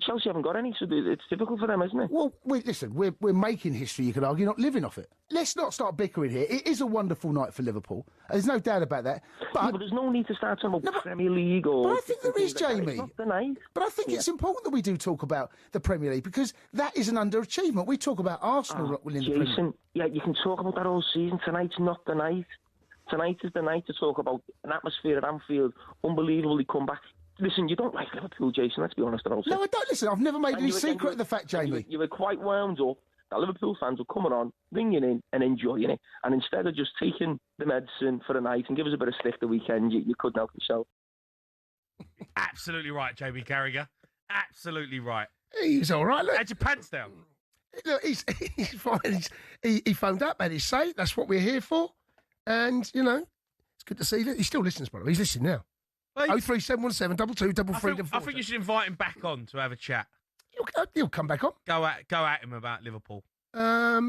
Chelsea haven't got any, so it's difficult for them, isn't it? Well, listen, we're making history, you could argue, not living off it. Let's not start bickering here. It is a wonderful night for Liverpool. There's no doubt about that. But there's no need to start talking about Premier League or... But I think there is, Jamie. It's not the night. But I think it's important that we do talk about the Premier League, because that is an underachievement. We talk about Arsenal not winning the Premier League. Jason, yeah, you can talk about that all season. Tonight's not the night. Tonight is the night to talk about an atmosphere at Anfield, unbelievably comeback. Listen, you don't like Liverpool, Jason, let's be honest about it. No, I don't. Listen, I've never made any secret of the fact, Jamie. You were quite wound up that Liverpool fans were coming on, ringing in and enjoying it. And instead of just taking the medicine for the night and give us a bit of stick the weekend, you couldn't help yourself. Absolutely right, Jamie Carragher. Absolutely right. He's all right, look. Had your pants down. Look, he's fine. He phoned up, had his say. That's what we're here for. And, you know, it's good to see that. He still listens, by the way. He's listening now. 03717 223 I think you should invite him back on to have a chat. He'll come back on. Go at him about Liverpool. Yeah,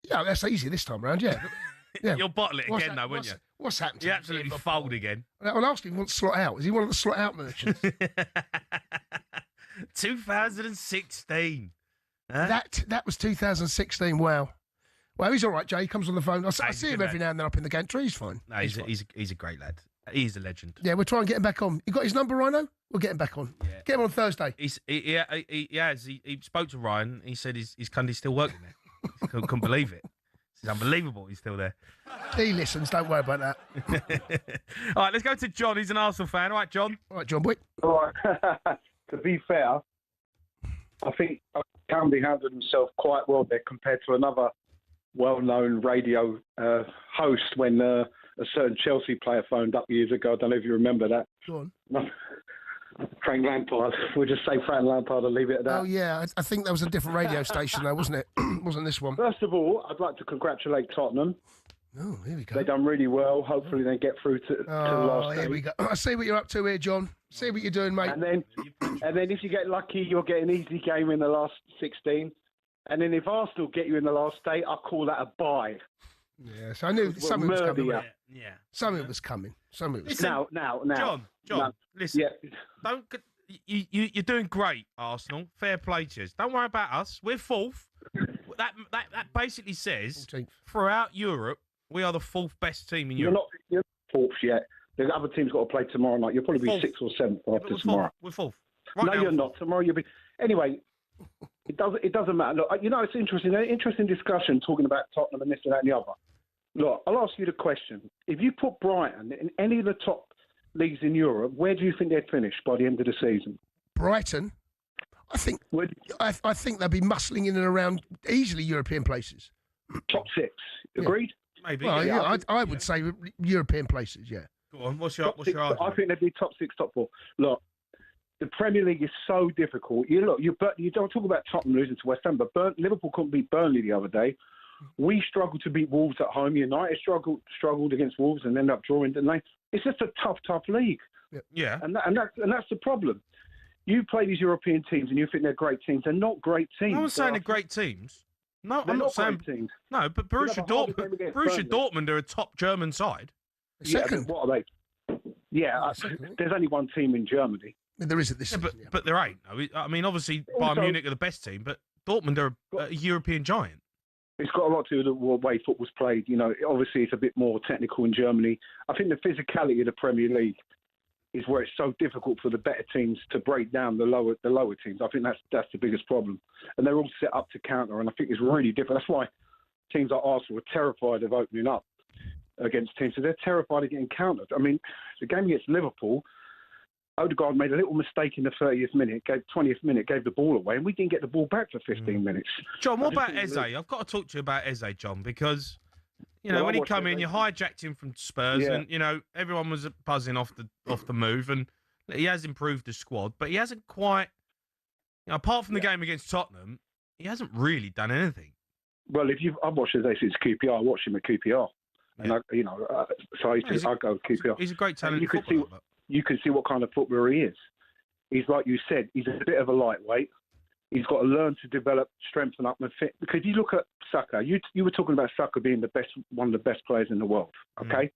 that's easy this time round. Yeah, You'll bottle it again, though, won't you? What's happened? You absolutely fold again. I'll ask him if he wants to slot out. Is he one of the slot out merchants? 2016. Huh? That was 2016. Wow. Well, he's all right, Jay. He comes on the phone. I see him every now and then up in the gantry. He's fine. No, he's a great lad. He's a legend. Yeah, we'll try and get him back on. You got his number, Rhino? We'll get him back on. Yeah. Get him on Thursday. He spoke to Ryan. He said his Cundy's still working there. He couldn't believe it. It's unbelievable he's still there. He listens. Don't worry about that. All right, let's go to John. He's an Arsenal fan. All right, John. All right, John boy. All right. To be fair, I think Cundy handled himself quite well there compared to another well-known radio host when a certain Chelsea player phoned up years ago. I don't know if you remember that. Go on. Frank Lampard. We'll just say Frank Lampard and leave it at that. Oh, yeah. I think that was a different radio station, though, wasn't it? Wasn't this one? First of all, I'd like to congratulate Tottenham. Oh, here we go. They've done really well. Hopefully they get through to the last here we go. I see what you're up to here, John. See what you're doing, mate. And then if you get lucky, you'll get an easy game in the last 16. And then if Arsenal get you in the last day, I'll call that a bye. Yes, I knew something was coming. Yeah. Something was coming. Now. John, listen. Yeah. You're doing great, Arsenal. Fair play to us. Don't worry about us. We're fourth. That basically says 14th. Throughout Europe, we are the fourth best team in Europe. You're not fourth yet. The other team's got to play tomorrow night. You'll probably be sixth or seventh after tomorrow. We're fourth. Right now, you're not. Tomorrow you'll be. Anyway, it doesn't matter. Look, you know, it's interesting. An interesting discussion talking about Tottenham and this and that and the other. Look, I'll ask you the question. If you put Brighton in any of the top leagues in Europe, where do you think they'd finish by the end of the season? Brighton? I think they'll be muscling in and around easily European places. top 6. Agreed? Maybe. Well, yeah, I would say European places, yeah. Go on, what's your argument? I think they'd be top 6, top 4. Look, the Premier League is so difficult. You don't talk about Tottenham losing to West Ham, but Liverpool couldn't beat Burnley the other day. We struggled to beat Wolves at home. United struggled against Wolves and ended up drawing, didn't they? It's just a tough league. Yeah. And that's the problem. You play these European teams and you think they're great teams. They're not great teams. No one's saying they're great teams. No, I'm not saying teams. No, but Borussia Dortmund are a top German side. Second. What are they? Yeah, there's only one team in Germany. There isn't this. But there ain't. I mean, obviously, Bayern Munich are the best team, but Dortmund are a European giant. It's got a lot to do with the way football's played. Obviously, it's a bit more technical in Germany. I think the physicality of the Premier League is where it's so difficult for the better teams to break down the lower teams. I think that's the biggest problem. And they're all set up to counter, and I think it's really different. That's why teams like Arsenal are terrified of opening up against teams. So they're terrified of getting countered. I mean, the game against Liverpool, Odegaard made a little mistake in the 20th minute, gave the ball away, and we didn't get the ball back for 15 minutes. John, what about Eze? I've got to talk to you about Eze, John, because when he come in, you hijacked him from Spurs, and everyone was buzzing off the move, and he has improved the squad, but he hasn't quite. Apart from the game against Tottenham, he hasn't really done anything. Well, I've watched Eze since QPR. I watched him at QPR, and I go QPR. He's a great talent. You can see what kind of footballer he is. He's like you said, he's a bit of a lightweight. He's got to learn to develop, strengthen up and fit. Because you look at Saka, you were talking about Saka being one of the best players in the world, okay?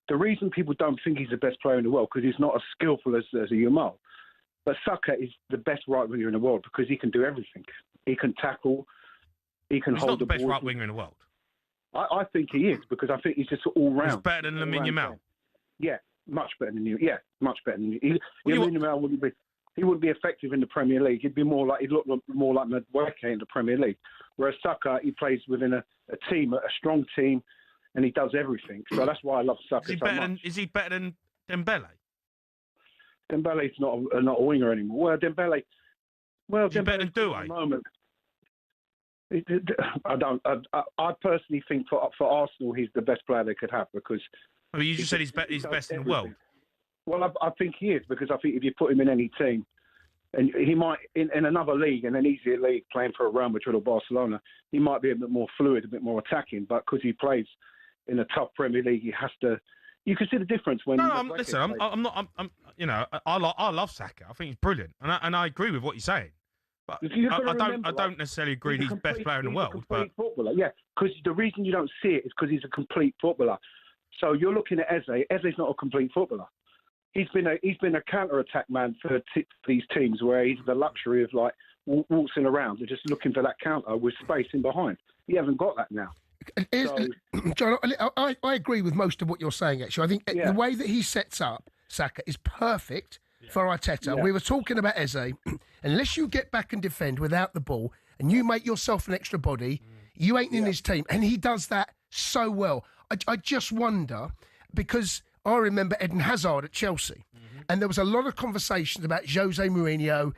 The reason people don't think he's the best player in the world because he's not as skillful as a Yamal. But Saka is the best right winger in the world because he can do everything. He can tackle, he can hold the ball. He's not the best right winger in the world. I think he is because I think he's just all round. He's better than Lamine Yamal. Yeah. Much better than you. Yeah, much better than you. He wouldn't be effective in the Premier League. He'd look more like Madueke in the Premier League. Whereas Saka, he plays within a team, a strong team, and he does everything. So that's why I love Saka so much. Is he better than Dembele? Dembele's not a winger anymore. Well, Dembele. Is he better than Doué? At the moment, I personally think for Arsenal, he's the best player they could have because. I mean, you just said he's best in the world. Well, I think he is because I think if you put him in any team, and he might in another league, in an easier league, playing for a Real Madrid or Barcelona, he might be a bit more fluid, a bit more attacking. But because he plays in a tough Premier League, he has to. You can see the difference when. No, listen, I'm not. I love Saka. I think he's brilliant, and I agree with what you're saying. But I don't necessarily agree he's the best player in the world. But footballer, yeah, because the reason you don't see it is because he's a complete footballer. So you're looking at Eze. Eze's not a complete footballer. He's been a counter-attack man for these teams where he's the luxury of like waltzing around and just looking for that counter with space in behind. He hasn't got that now. John, I agree with most of what you're saying. Actually, I think the way that he sets up Saka is perfect for Arteta. Yeah. We were talking about Eze. Unless you get back and defend without the ball and you make yourself an extra body, you ain't in his team, and he does that so well. I just wonder, because I remember Eden Hazard at Chelsea, and there was a lot of conversations about Jose Mourinho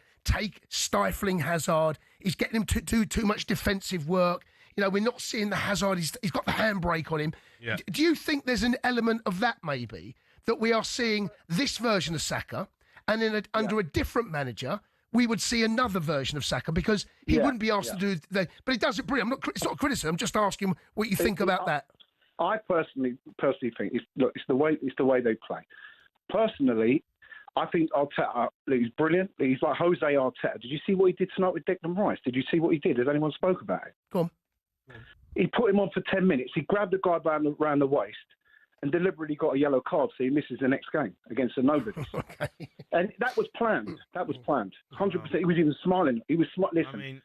stifling Hazard. He's getting him to do too much defensive work. We're not seeing the Hazard. He's got the handbrake on him. Yeah. Do you think there's an element of that maybe, that we are seeing this version of Saka, and under a different manager, we would see another version of Saka because he wouldn't be asked to do that. But he does it brilliant. It's not criticism. I'm just asking what you think about that. I personally think it's the way they play. Personally, I think Arteta is brilliant. He's like Jose Arteta. Did you see what he did tonight with Declan Rice? Did you see what he did? Has anyone spoke about it? Go on. He put him on for 10 minutes. He grabbed the guy around the waist and deliberately got a yellow card so he misses the next game against the nobodies. Okay. And that was planned. 100%. He was even smiling. He was smiling. Listen,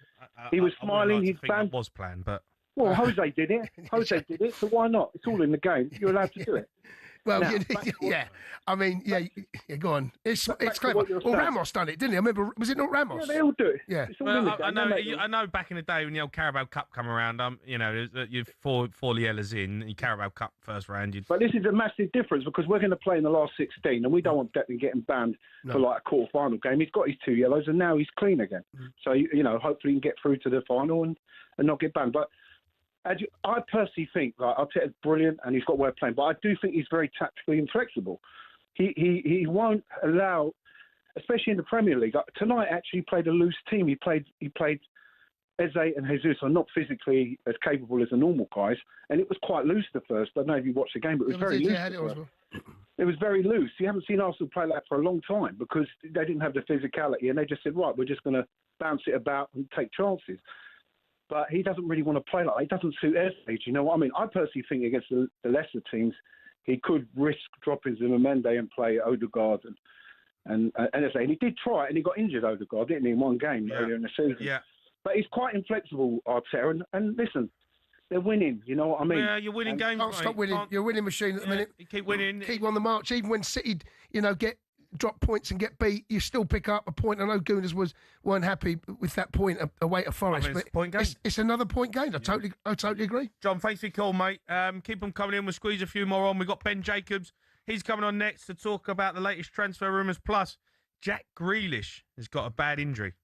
he was smiling. That was planned, but. Well, Jose did it. Jose did it, so why not? It's all in the game. You're allowed to do it. Well, go on. It's clever. Well, Ramos done it, didn't he? I remember, was it not Ramos? Yeah, they all do it. Yeah. I know back in the day when the old Carabao Cup come around, you four Lielas in, the Carabao Cup first round. But this is a massive difference because we're going to play in the last 16 and we don't want Declan getting banned for like a quarter-final game. He's got his 2 yellows and now he's clean again. So, hopefully he can get through to the final and not get banned. But I personally think Arteta's brilliant and he's got a way of playing, but I do think he's very tactically inflexible. He won't allow, especially in the Premier League. Tonight actually played a loose team. He played Eze and Jesus are not physically as capable as the normal guys, and it was quite loose at first. I don't know if you watched the game, but it was very loose. It was very loose. You haven't seen Arsenal play like that for a long time because they didn't have the physicality, and they just said, right, we're just going to bounce it about and take chances. But he doesn't really want to play like that. He doesn't suit Eze. You know what I mean? I personally think against the lesser teams, he could risk dropping Zimmermende and play Odegaard and Eze. And he did try it, and he got injured, Odegaard, didn't he, in one game earlier in the season? Yeah. But he's quite inflexible, Arteta, and listen, they're winning. You know what I mean? Yeah, you're winning games. Can't stop winning. You're a winning machine at the minute. You keep winning. Keep on the march. Even when City, get drop points and get beat, you still pick up a point. I know Gooners weren't happy with that point away to Forest, but it's another point gained. I totally agree. John, thanks for your call, mate. Keep them coming in. We'll squeeze a few more on. We've got Ben Jacobs. He's coming on next to talk about the latest transfer rumours. Plus, Jack Grealish has got a bad injury.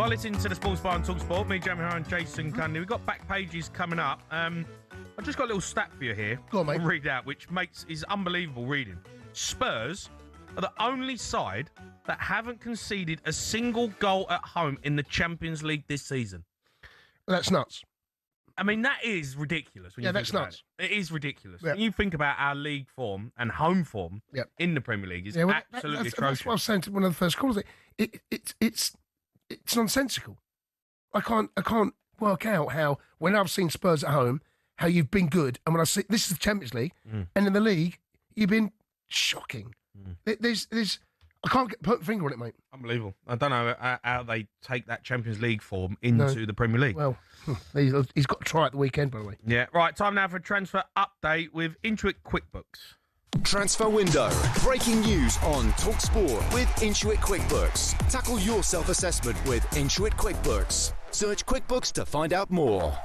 are listening to the Sports Bar on talkSPORT. Me, Jamie O'Hara and Jason Cundy. We've got back pages coming up. I've just got a little stat for you here. Go on, mate. I'll read out, which is unbelievable reading. Spurs are the only side that haven't conceded a single goal at home in the Champions League this season. That's nuts. I mean, that is ridiculous. When you think about nuts. It is ridiculous. Yeah. When you think about our league form and home form in the Premier League, it's absolutely atrocious. That's what I was saying to one of the first callers. It's nonsensical. I can't work out how, when I've seen Spurs at home, how you've been good, and when I see this is the Champions League, and in the league you've been shocking. There's I can't put a finger on it, mate. Unbelievable. I don't know how they take that Champions League form into the Premier League. Well, he's got to try at the weekend, by the way. Yeah. Right, time now for a transfer update with Intuit QuickBooks. Transfer window. Breaking news on talkSPORT with Intuit QuickBooks. Tackle your self-assessment with Intuit QuickBooks. Search QuickBooks to find out more.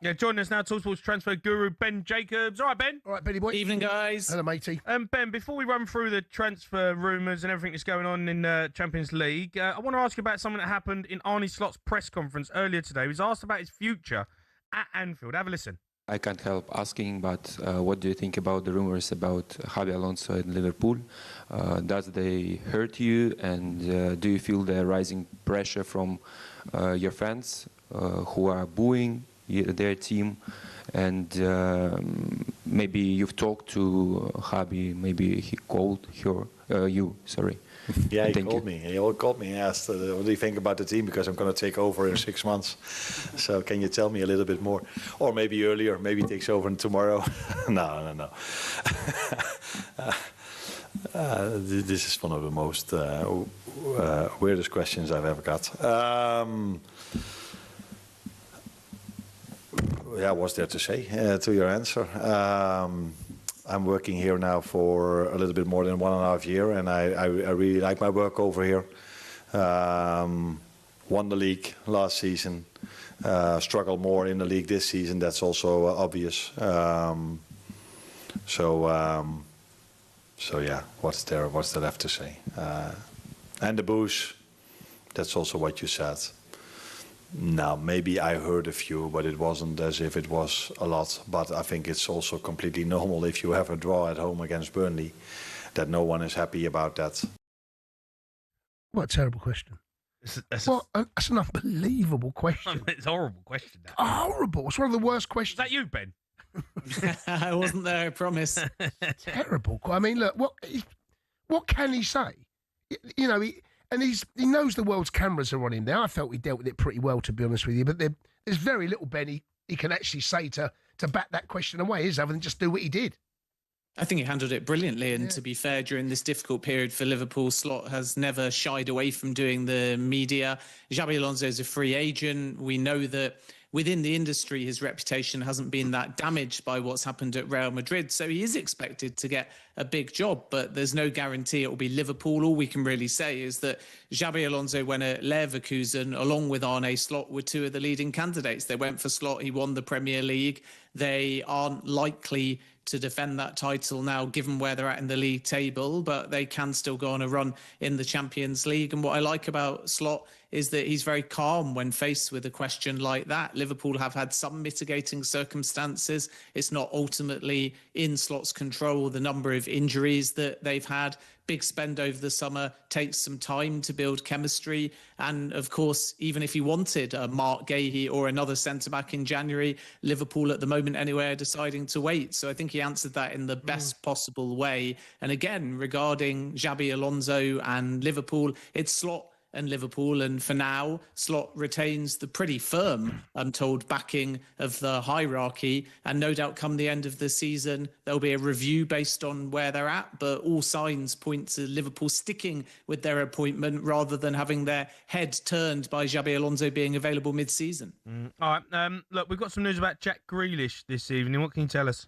Yeah, joining us now, talkSPORT's transfer guru, Ben Jacobs. All right, Ben. All right, Benny boy. Evening, guys. Hello, matey. Ben, before we run through the transfer rumours and everything that's going on in the Champions League, I want to ask you about something that happened in Arne Slot's press conference earlier today. He was asked about his future at Anfield. Have a listen. I can't help asking, but what do you think about the rumours about Xabi Alonso and Liverpool? Does they hurt you, and do you feel the rising pressure from your fans who are booing their team? And maybe you've talked to Xabi, maybe he called you, sorry. Yeah, he called me. He called me and asked, what do you think about the team? Because I'm going to take over in 6 months. So can you tell me a little bit more? Or maybe earlier, maybe he takes over tomorrow. No. This is one of the most weirdest questions I've ever got. Yeah, what's there to say to your answer? I'm working here now for a little bit more than 1.5 years, and I really like my work over here. Won the league last season, struggled more in the league this season. That's also obvious. So yeah, what's there left to say? And the booze, that's also what you said. Now, maybe I heard a few, but it wasn't as if it was a lot. But I think it's also completely normal if you have a draw at home against Burnley, that no one is happy about that. What a terrible question. That's an unbelievable question. It's a horrible question. That. Horrible. It's one of the worst questions. Is that you, Ben? I wasn't there, I promise. Terrible. I mean, look, what can he say? You know, he knows the world's cameras are on him now. I felt he dealt with it pretty well, to be honest with you. But there's very little, Ben, he can actually say to back that question away, other than just do what he did. I think he handled it brilliantly. And to be fair, during this difficult period for Liverpool, Slot has never shied away from doing the media. Xabi Alonso is a free agent. We know that within the industry, his reputation hasn't been that damaged by what's happened at Real Madrid. So he is expected to get a big job, but there's no guarantee it will be Liverpool. All we can really say is that Xabi Alonso went at Leverkusen, along with Arne Slot, were two of the leading candidates. They went for Slot. He won the Premier League. They aren't likely to defend that title now, given where they're at in the league table, but they can still go on a run in the Champions League. And what I like about Slot is that he's very calm when faced with a question like that. Liverpool have had some mitigating circumstances. It's not ultimately in Slot's control, the number of injuries that they've had. Big spend over the summer, takes some time to build chemistry. And of course, even if he wanted a Mark Gahey or another centre-back in January, Liverpool at the moment anyway are deciding to wait. So I think he answered that in the best possible way. And again, regarding Xabi Alonso and Liverpool, it's Slot and Liverpool, and for now Slot retains the pretty firm, I'm told, backing of the hierarchy, and no doubt come the end of the season there'll be a review based on where they're at, but all signs point to Liverpool sticking with their appointment rather than having their head turned by Xabi Alonso being available mid-season. All right, look, we've got some news about Jack Grealish this evening. What can you tell us?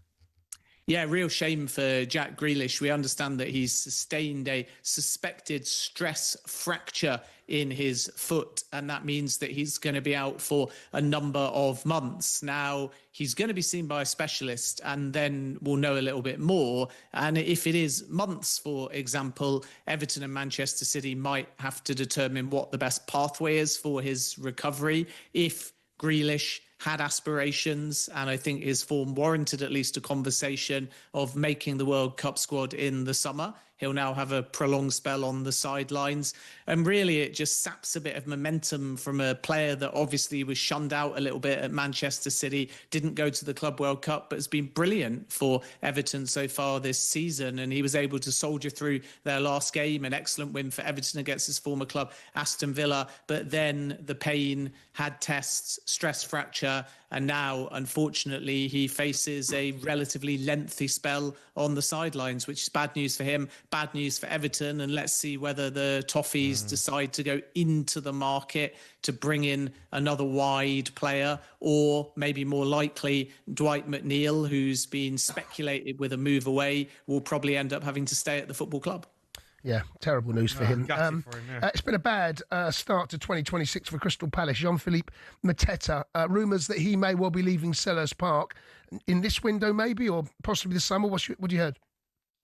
Yeah, real shame for Jack Grealish. We understand that he's sustained a suspected stress fracture in his foot, and that means that he's going to be out for a number of months. Now, he's going to be seen by a specialist, and then we'll know a little bit more. And if it is months, for example, Everton and Manchester City might have to determine what the best pathway is for his recovery. If Grealish had aspirations, and I think his form warranted at least a conversation of making the World Cup squad in the summer. He'll now have a prolonged spell on the sidelines. And really, it just saps a bit of momentum from a player that obviously was shunned out a little bit at Manchester City, didn't go to the Club World Cup, but has been brilliant for Everton so far this season. And he was able to soldier through their last game, an excellent win for Everton against his former club, Aston Villa. But then the pain had tests, stress fracture, and now, unfortunately, he faces a relatively lengthy spell on the sidelines, which is bad news for him, bad news for Everton. And let's see whether the Toffees decide to go into the market to bring in another wide player, or maybe more likely Dwight McNeil, who's been speculated with a move away, will probably end up having to stay at the football club. Yeah, terrible news for him. For him, yeah. It's been a bad start to 2026 for Crystal Palace. Jean-Philippe Mateta, rumours that he may well be leaving Selhurst Park in this window maybe, or possibly the summer. What you heard?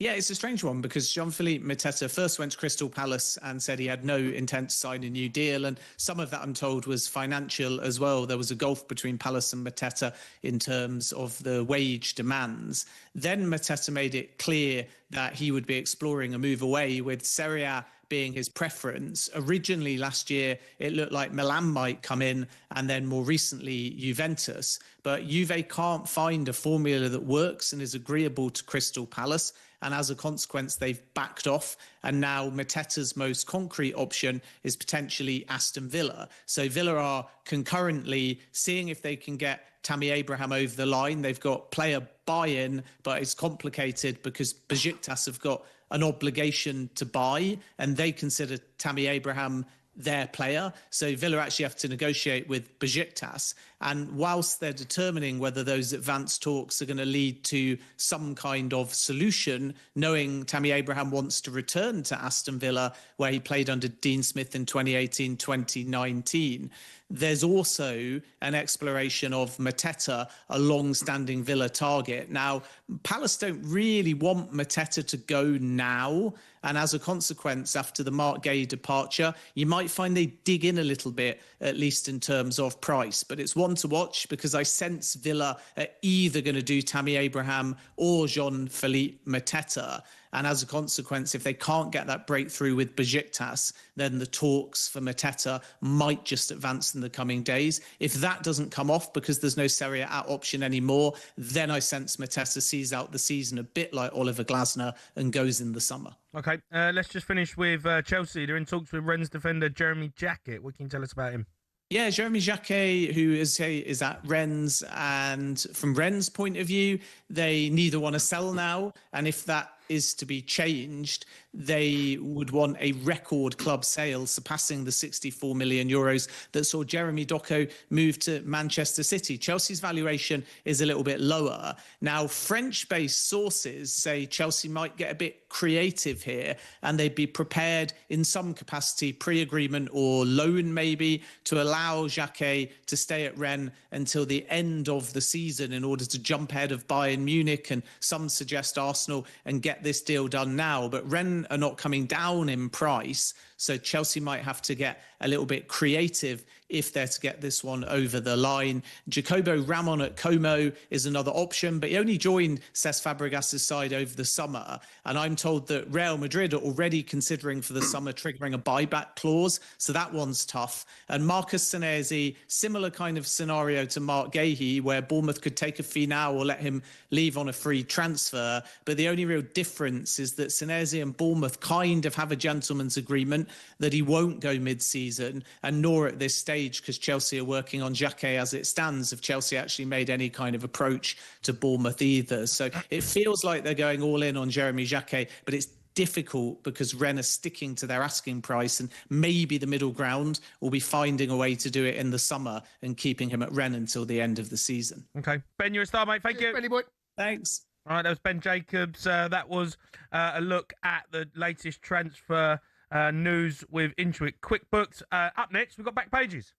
Yeah, it's a strange one because Jean-Philippe Mateta first went to Crystal Palace and said he had no intent to sign a new deal. And some of that, I'm told, was financial as well. There was a gulf between Palace and Mateta in terms of the wage demands. Then Mateta made it clear that he would be exploring a move away, with Serie A being his preference. Originally last year, it looked like Milan might come in, and then more recently Juventus. But Juve can't find a formula that works and is agreeable to Crystal Palace. And as a consequence, they've backed off. And now Mateta's most concrete option is potentially Aston Villa. So Villa are concurrently seeing if they can get Tammy Abraham over the line. They've got player buy-in, but it's complicated because Besiktas have got an obligation to buy, and they consider Tammy Abraham their player. So Villa actually have to negotiate with Besiktas. And whilst they're determining whether those advanced talks are going to lead to some kind of solution, knowing Tammy Abraham wants to return to Aston Villa, where he played under Dean Smith in 2018-2019, there's also an exploration of Mateta, a long-standing Villa target. Now, Palace don't really want Mateta to go now. And as a consequence, after the Mark Gay departure, you might find they dig in a little bit, at least in terms of price. But it's one to watch, because I sense Villa are either going to do Tammy Abraham or Jean-Philippe Mateta. And as a consequence, if they can't get that breakthrough with Besiktas, then the talks for Mateta might just advance in the coming days. If that doesn't come off because there's no Serie A option anymore, then I sense Mateta sees out the season a bit like Oliver Glasner and goes in the summer. Okay, let's just finish with Chelsea. They're in talks with Rennes defender Jeremy Jacquet. What can you tell us about him? Yeah, Jeremy Jacquet, who is at Rennes, and from Rennes' point of view, they neither want to sell now, and if that is to be changed, they would want a record club sale surpassing the 64 million euros that saw Jeremy Doku move to Manchester City. Chelsea's valuation is a little bit lower. Now, French-based sources say Chelsea might get a bit creative here, and they'd be prepared in some capacity, pre-agreement or loan maybe, to allow Jacquet to stay at Rennes until the end of the season in order to jump ahead of Bayern Munich, and some suggest Arsenal, and get this deal done now. But Rennes are not coming down in price, so Chelsea might have to get a little bit creative if they're to get this one over the line. Jacobo Ramon at Como is another option, but he only joined Cesc Fabregas' side over the summer. And I'm told that Real Madrid are already considering for the summer triggering a buyback clause, so that one's tough. And Marcus Senesi, similar kind of scenario to Mark Gahey, where Bournemouth could take a fee now or let him leave on a free transfer. But the only real difference is that Senesi and Bournemouth kind of have a gentleman's agreement that he won't go mid-season, and nor at this stage, because Chelsea are working on Jacquet as it stands, if Chelsea actually made any kind of approach to Bournemouth either. So it feels like they're going all in on Jeremy Jacquet, but it's difficult because Rennes are sticking to their asking price, and maybe the middle ground will be finding a way to do it in the summer and keeping him at Rennes until the end of the season. Okay. Ben, you're a star, mate. Thank you. Benny boy. Thanks. All right, that was Ben Jacobs. That was a look at the latest transfer news with Intuit QuickBooks. Up next, we've got Back Pages.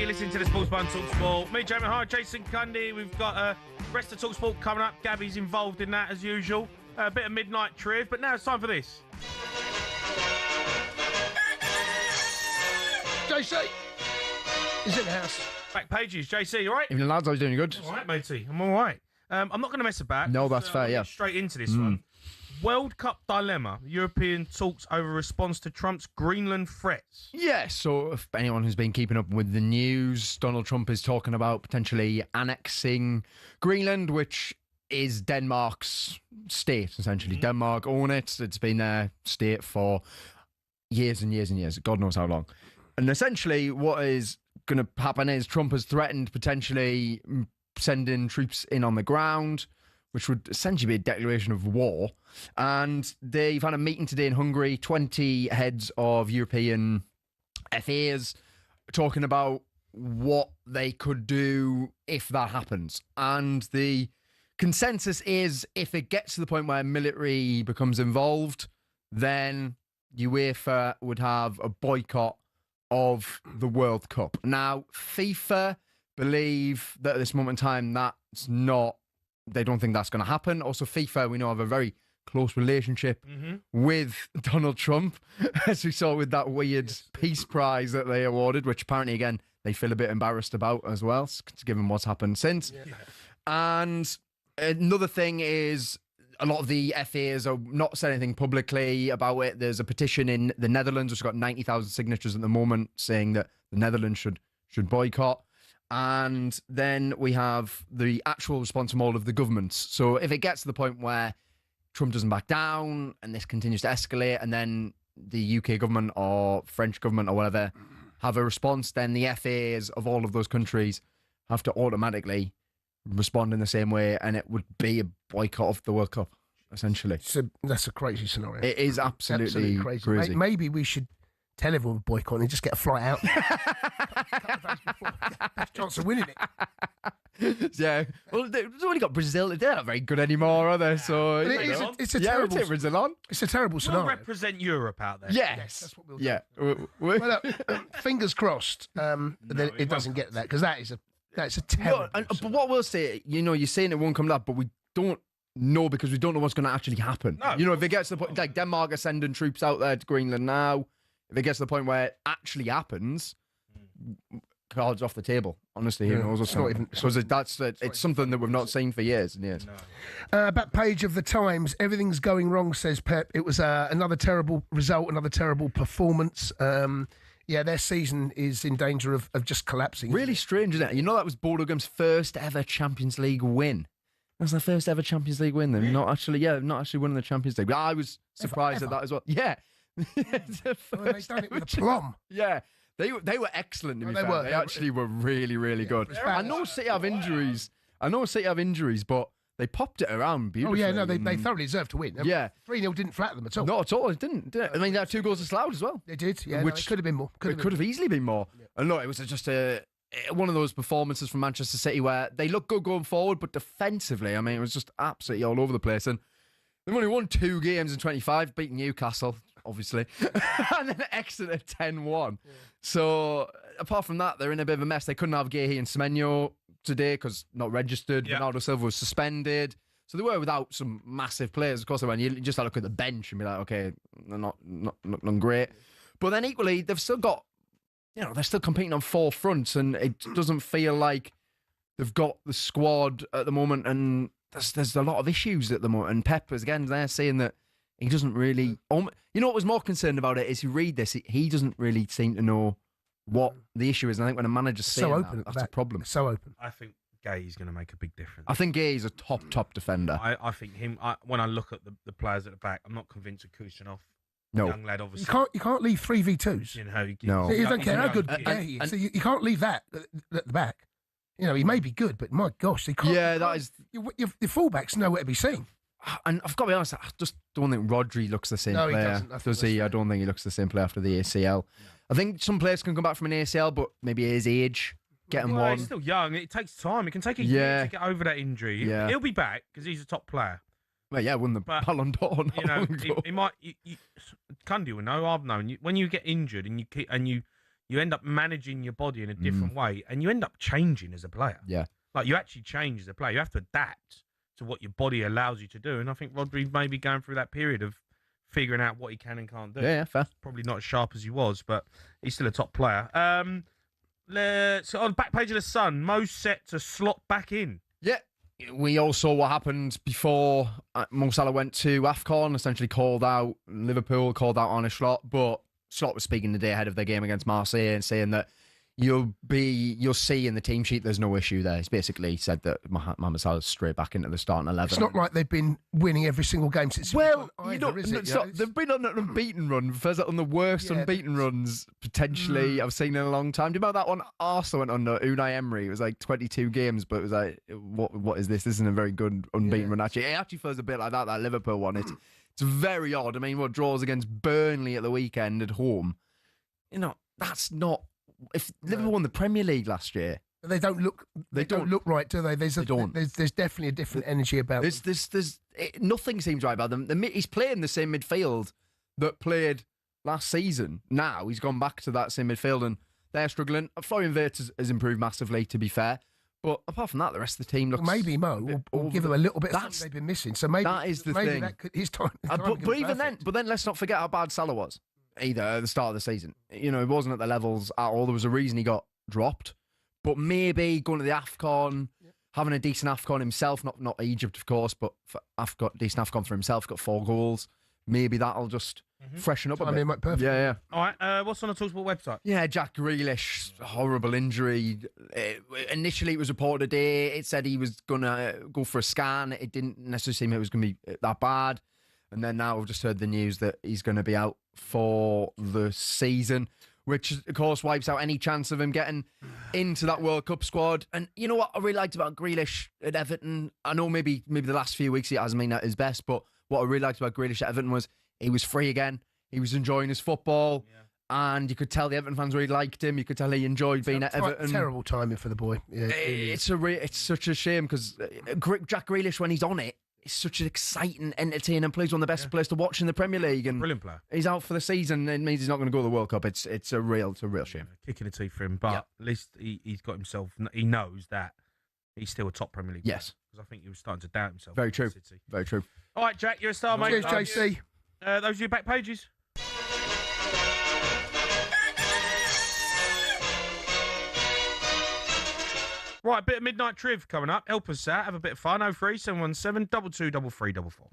Listening to the Sports Bar on talkSPORT. Me, Jamie O'Hara, Jason Cundy. We've got rest of talkSPORT coming up. Gabby's involved in that as usual. A bit of midnight triv, but now it's time for this. JC is in the house. Back Pages. JC, you all right? Evening, lads. I was doing good. All right, matey. I'm all right. I'm not going to mess about. No, that's fair, yeah. Straight into this one. World Cup dilemma. European talks over response to Trump's Greenland threats. Yeah, so if anyone who's been keeping up with the news, Donald Trump is talking about potentially annexing Greenland, which is Denmark's state, essentially. Denmark own it. It's been their state for years and years and years. God knows how long. And essentially what is going to happen is Trump has threatened potentially sending troops in on the ground, which would essentially be a declaration of war. And they've had a meeting today in Hungary, 20 heads of European FAs talking about what they could do if that happens. And the consensus is if it gets to the point where military becomes involved, then UEFA would have a boycott of the World Cup. Now, FIFA believe that at this moment in time, that's not. They don't think that's going to happen. Also, FIFA, we know, have a very close relationship with Donald Trump, as we saw with that weird peace prize that they awarded, which apparently, again, they feel a bit embarrassed about as well, given what's happened since. And another thing is, a lot of the FAs have not said anything publicly about it. There's a petition in the Netherlands, which has got 90,000 signatures at the moment, saying that the Netherlands should boycott. And then we have the actual response from all of the governments. So if it gets to the point where Trump doesn't back down and this continues to escalate, and then the UK government or French government or whatever have a response, then the FAs of all of those countries have to automatically respond in the same way, and it would be a boycott of the World Cup, essentially. That's a crazy scenario. It is absolutely crazy. Maybe we should tell everyone boycott and just get a flight out. Best chance of winning it. Yeah. Well, they've only got Brazil. They're not very good anymore, are they? So it's a terrible. Take Brazil on. It's a terrible scenario. We'll represent Europe out there. Yes. That's what we'll do. Yeah. Well, fingers crossed. That it doesn't get that, because that's a terrible. But what we'll say, you're saying it won't come up, but we don't know, because we don't know what's going to actually happen. No. If it gets to the point, like Denmark are sending troops out there to Greenland now, if it gets to the point where it actually happens, cards off the table. Honestly, who knows what's going on? It's something that we've not seen for years and years. Back page of the Times. Everything's going wrong, says Pep. It was another terrible result, another terrible performance. Their season is in danger of just collapsing. Really strange, isn't it? That was Bodo Glimt's first ever Champions League win. That was their first ever Champions League win. They're not actually winning the Champions League. But I was surprised at that as well. Yeah. They've done it with aplomb. Yeah. They were excellent, to be fair. They actually were really, really good. I know City have injuries. But they popped it around beautifully. Oh, yeah, no, they thoroughly deserved to win. Yeah. 3-0 didn't flatter them at all. Not at all, it didn't. I mean, they had 2 goals disallowed as well. They did, yeah. Which could have been more. It could have easily been more. Yeah. And look, it was just one of those performances from Manchester City where they look good going forward, but defensively, I mean, it was just absolutely all over the place. And they've only won 2 games in 25, beating Newcastle, obviously, and then Exeter 10-1. Yeah. So apart from that, they're in a bit of a mess. They couldn't have Guehi and Semenyo today because not registered. Yeah. Bernardo Silva was suspended. So they were without some massive players. Of course, when you just look at the bench and be like, okay, they're not great. But then equally, they've still got, they're still competing on 4 fronts, and it doesn't feel like they've got the squad at the moment. And there's a lot of issues at the moment. And Pep is again there saying that he doesn't really. What was more concerned about it is you read this, he doesn't really seem to know what the issue is. And I think when a manager's saying that's a problem. It's so open. I think Gay's going to make a big difference. I think Gay's a top defender. I think him. When I look at the players at the back, I'm not convinced of Kusanov. No, young lad, obviously. You can't leave 3v2s. No, you don't care how good Gay is. So you can't leave that at the back. He may be good, but my gosh, they can't. Yeah, that is. Your fullback's nowhere to be seen. And I've got to be honest, I just don't think Rodri looks the same player. He doesn't. Does he? I don't think he looks the same player after the ACL. I think some players can come back from an ACL, but maybe his age, get him one. He's still young. It takes time. It can take a year to get over that injury. Yeah. He'll be back because he's a top player. Well, yeah, won the Ballon d'Or. He might. Cundy will know. I've known. When you get injured and you end up managing your body in a different way, and you end up changing as a player. Yeah, like you actually change as a player. You have to adapt to what your body allows you to do. And I think Rodri may be going through that period of figuring out what he can and can't do. Yeah, fair. Probably not as sharp as he was, but he's still a top player. So on the back page of the Sun, Mo's set to slot back in. Yeah. We all saw what happened before Mo Salah went to AFCON, essentially called out Liverpool, called out Arne Slot, but Slot was speaking the day ahead of their game against Marseille and saying that you'll see in the team sheet there's no issue there. He's basically said that Mohamed Salah's straight back into the starting 11. It's not like they've been winning every single game since. Well, they've been on an unbeaten run. First on the worst unbeaten runs potentially I've seen in a long time. Do you remember that one Arsenal went under Unai Emery? It was like 22 games, but it was like, what is this? This isn't a very good unbeaten run. Actually, it actually feels a bit like that Liverpool one. It's very odd. I mean, what draws against Burnley at the weekend at home? That's not. If Liverpool won the Premier League last year, they don't look. They don't look right, do they? There's definitely a different energy about them. Nothing seems right about them. He's playing the same midfield that played last season. Now he's gone back to that same midfield, and They're struggling. Florian Wirtz has improved massively, to be fair. But apart from that, the rest of the team looks... Well, maybe Mo will give them a little bit of something they've been missing. So maybe that is the thing. His time but even then, let's not forget how bad Salah was. Either at the start of the season, he wasn't at the levels at all. There was a reason he got dropped. But maybe going to the AFCON, having a decent AFCON himself, not Egypt, of course, but decent AFCON for himself, got 4 goals. Maybe that'll just freshen up a bit. Perfect. Yeah. All right, what's on the talkSPORT website? Yeah, Jack Grealish, horrible injury. Initially, it was reported today. It said he was going to go for a scan. It didn't necessarily seem it was going to be that bad. And then now we've just heard the news that he's going to be out for the season, which, of course, wipes out any chance of him getting into that World Cup squad. And you know what I really liked about Grealish at Everton? I know maybe the last few weeks he hasn't been at his best, but what I really liked about Grealish at Everton was he was free again. He was enjoying his football. Yeah. And you could tell the Everton fans really liked him. You could tell he enjoyed being at Everton. Terrible timing for the boy. Yeah, it's such a shame because Jack Grealish, when he's on it, he's such an exciting, entertaining player. He's one of the best players to watch in the Premier League. And brilliant player. He's out for the season. It means he's not going to go to the World Cup. It's a real shame. Kicking the teeth for him, but at least he's got himself. He knows that he's still a top Premier League player. Yes, because I think he was starting to doubt himself. Very true. Very true. All right, Jack, you're a star, mate. Cheers, JC. Those are your back pages. Right, a bit of midnight triv coming up. Help us out. Have a bit of fun. 03 717 22 3344.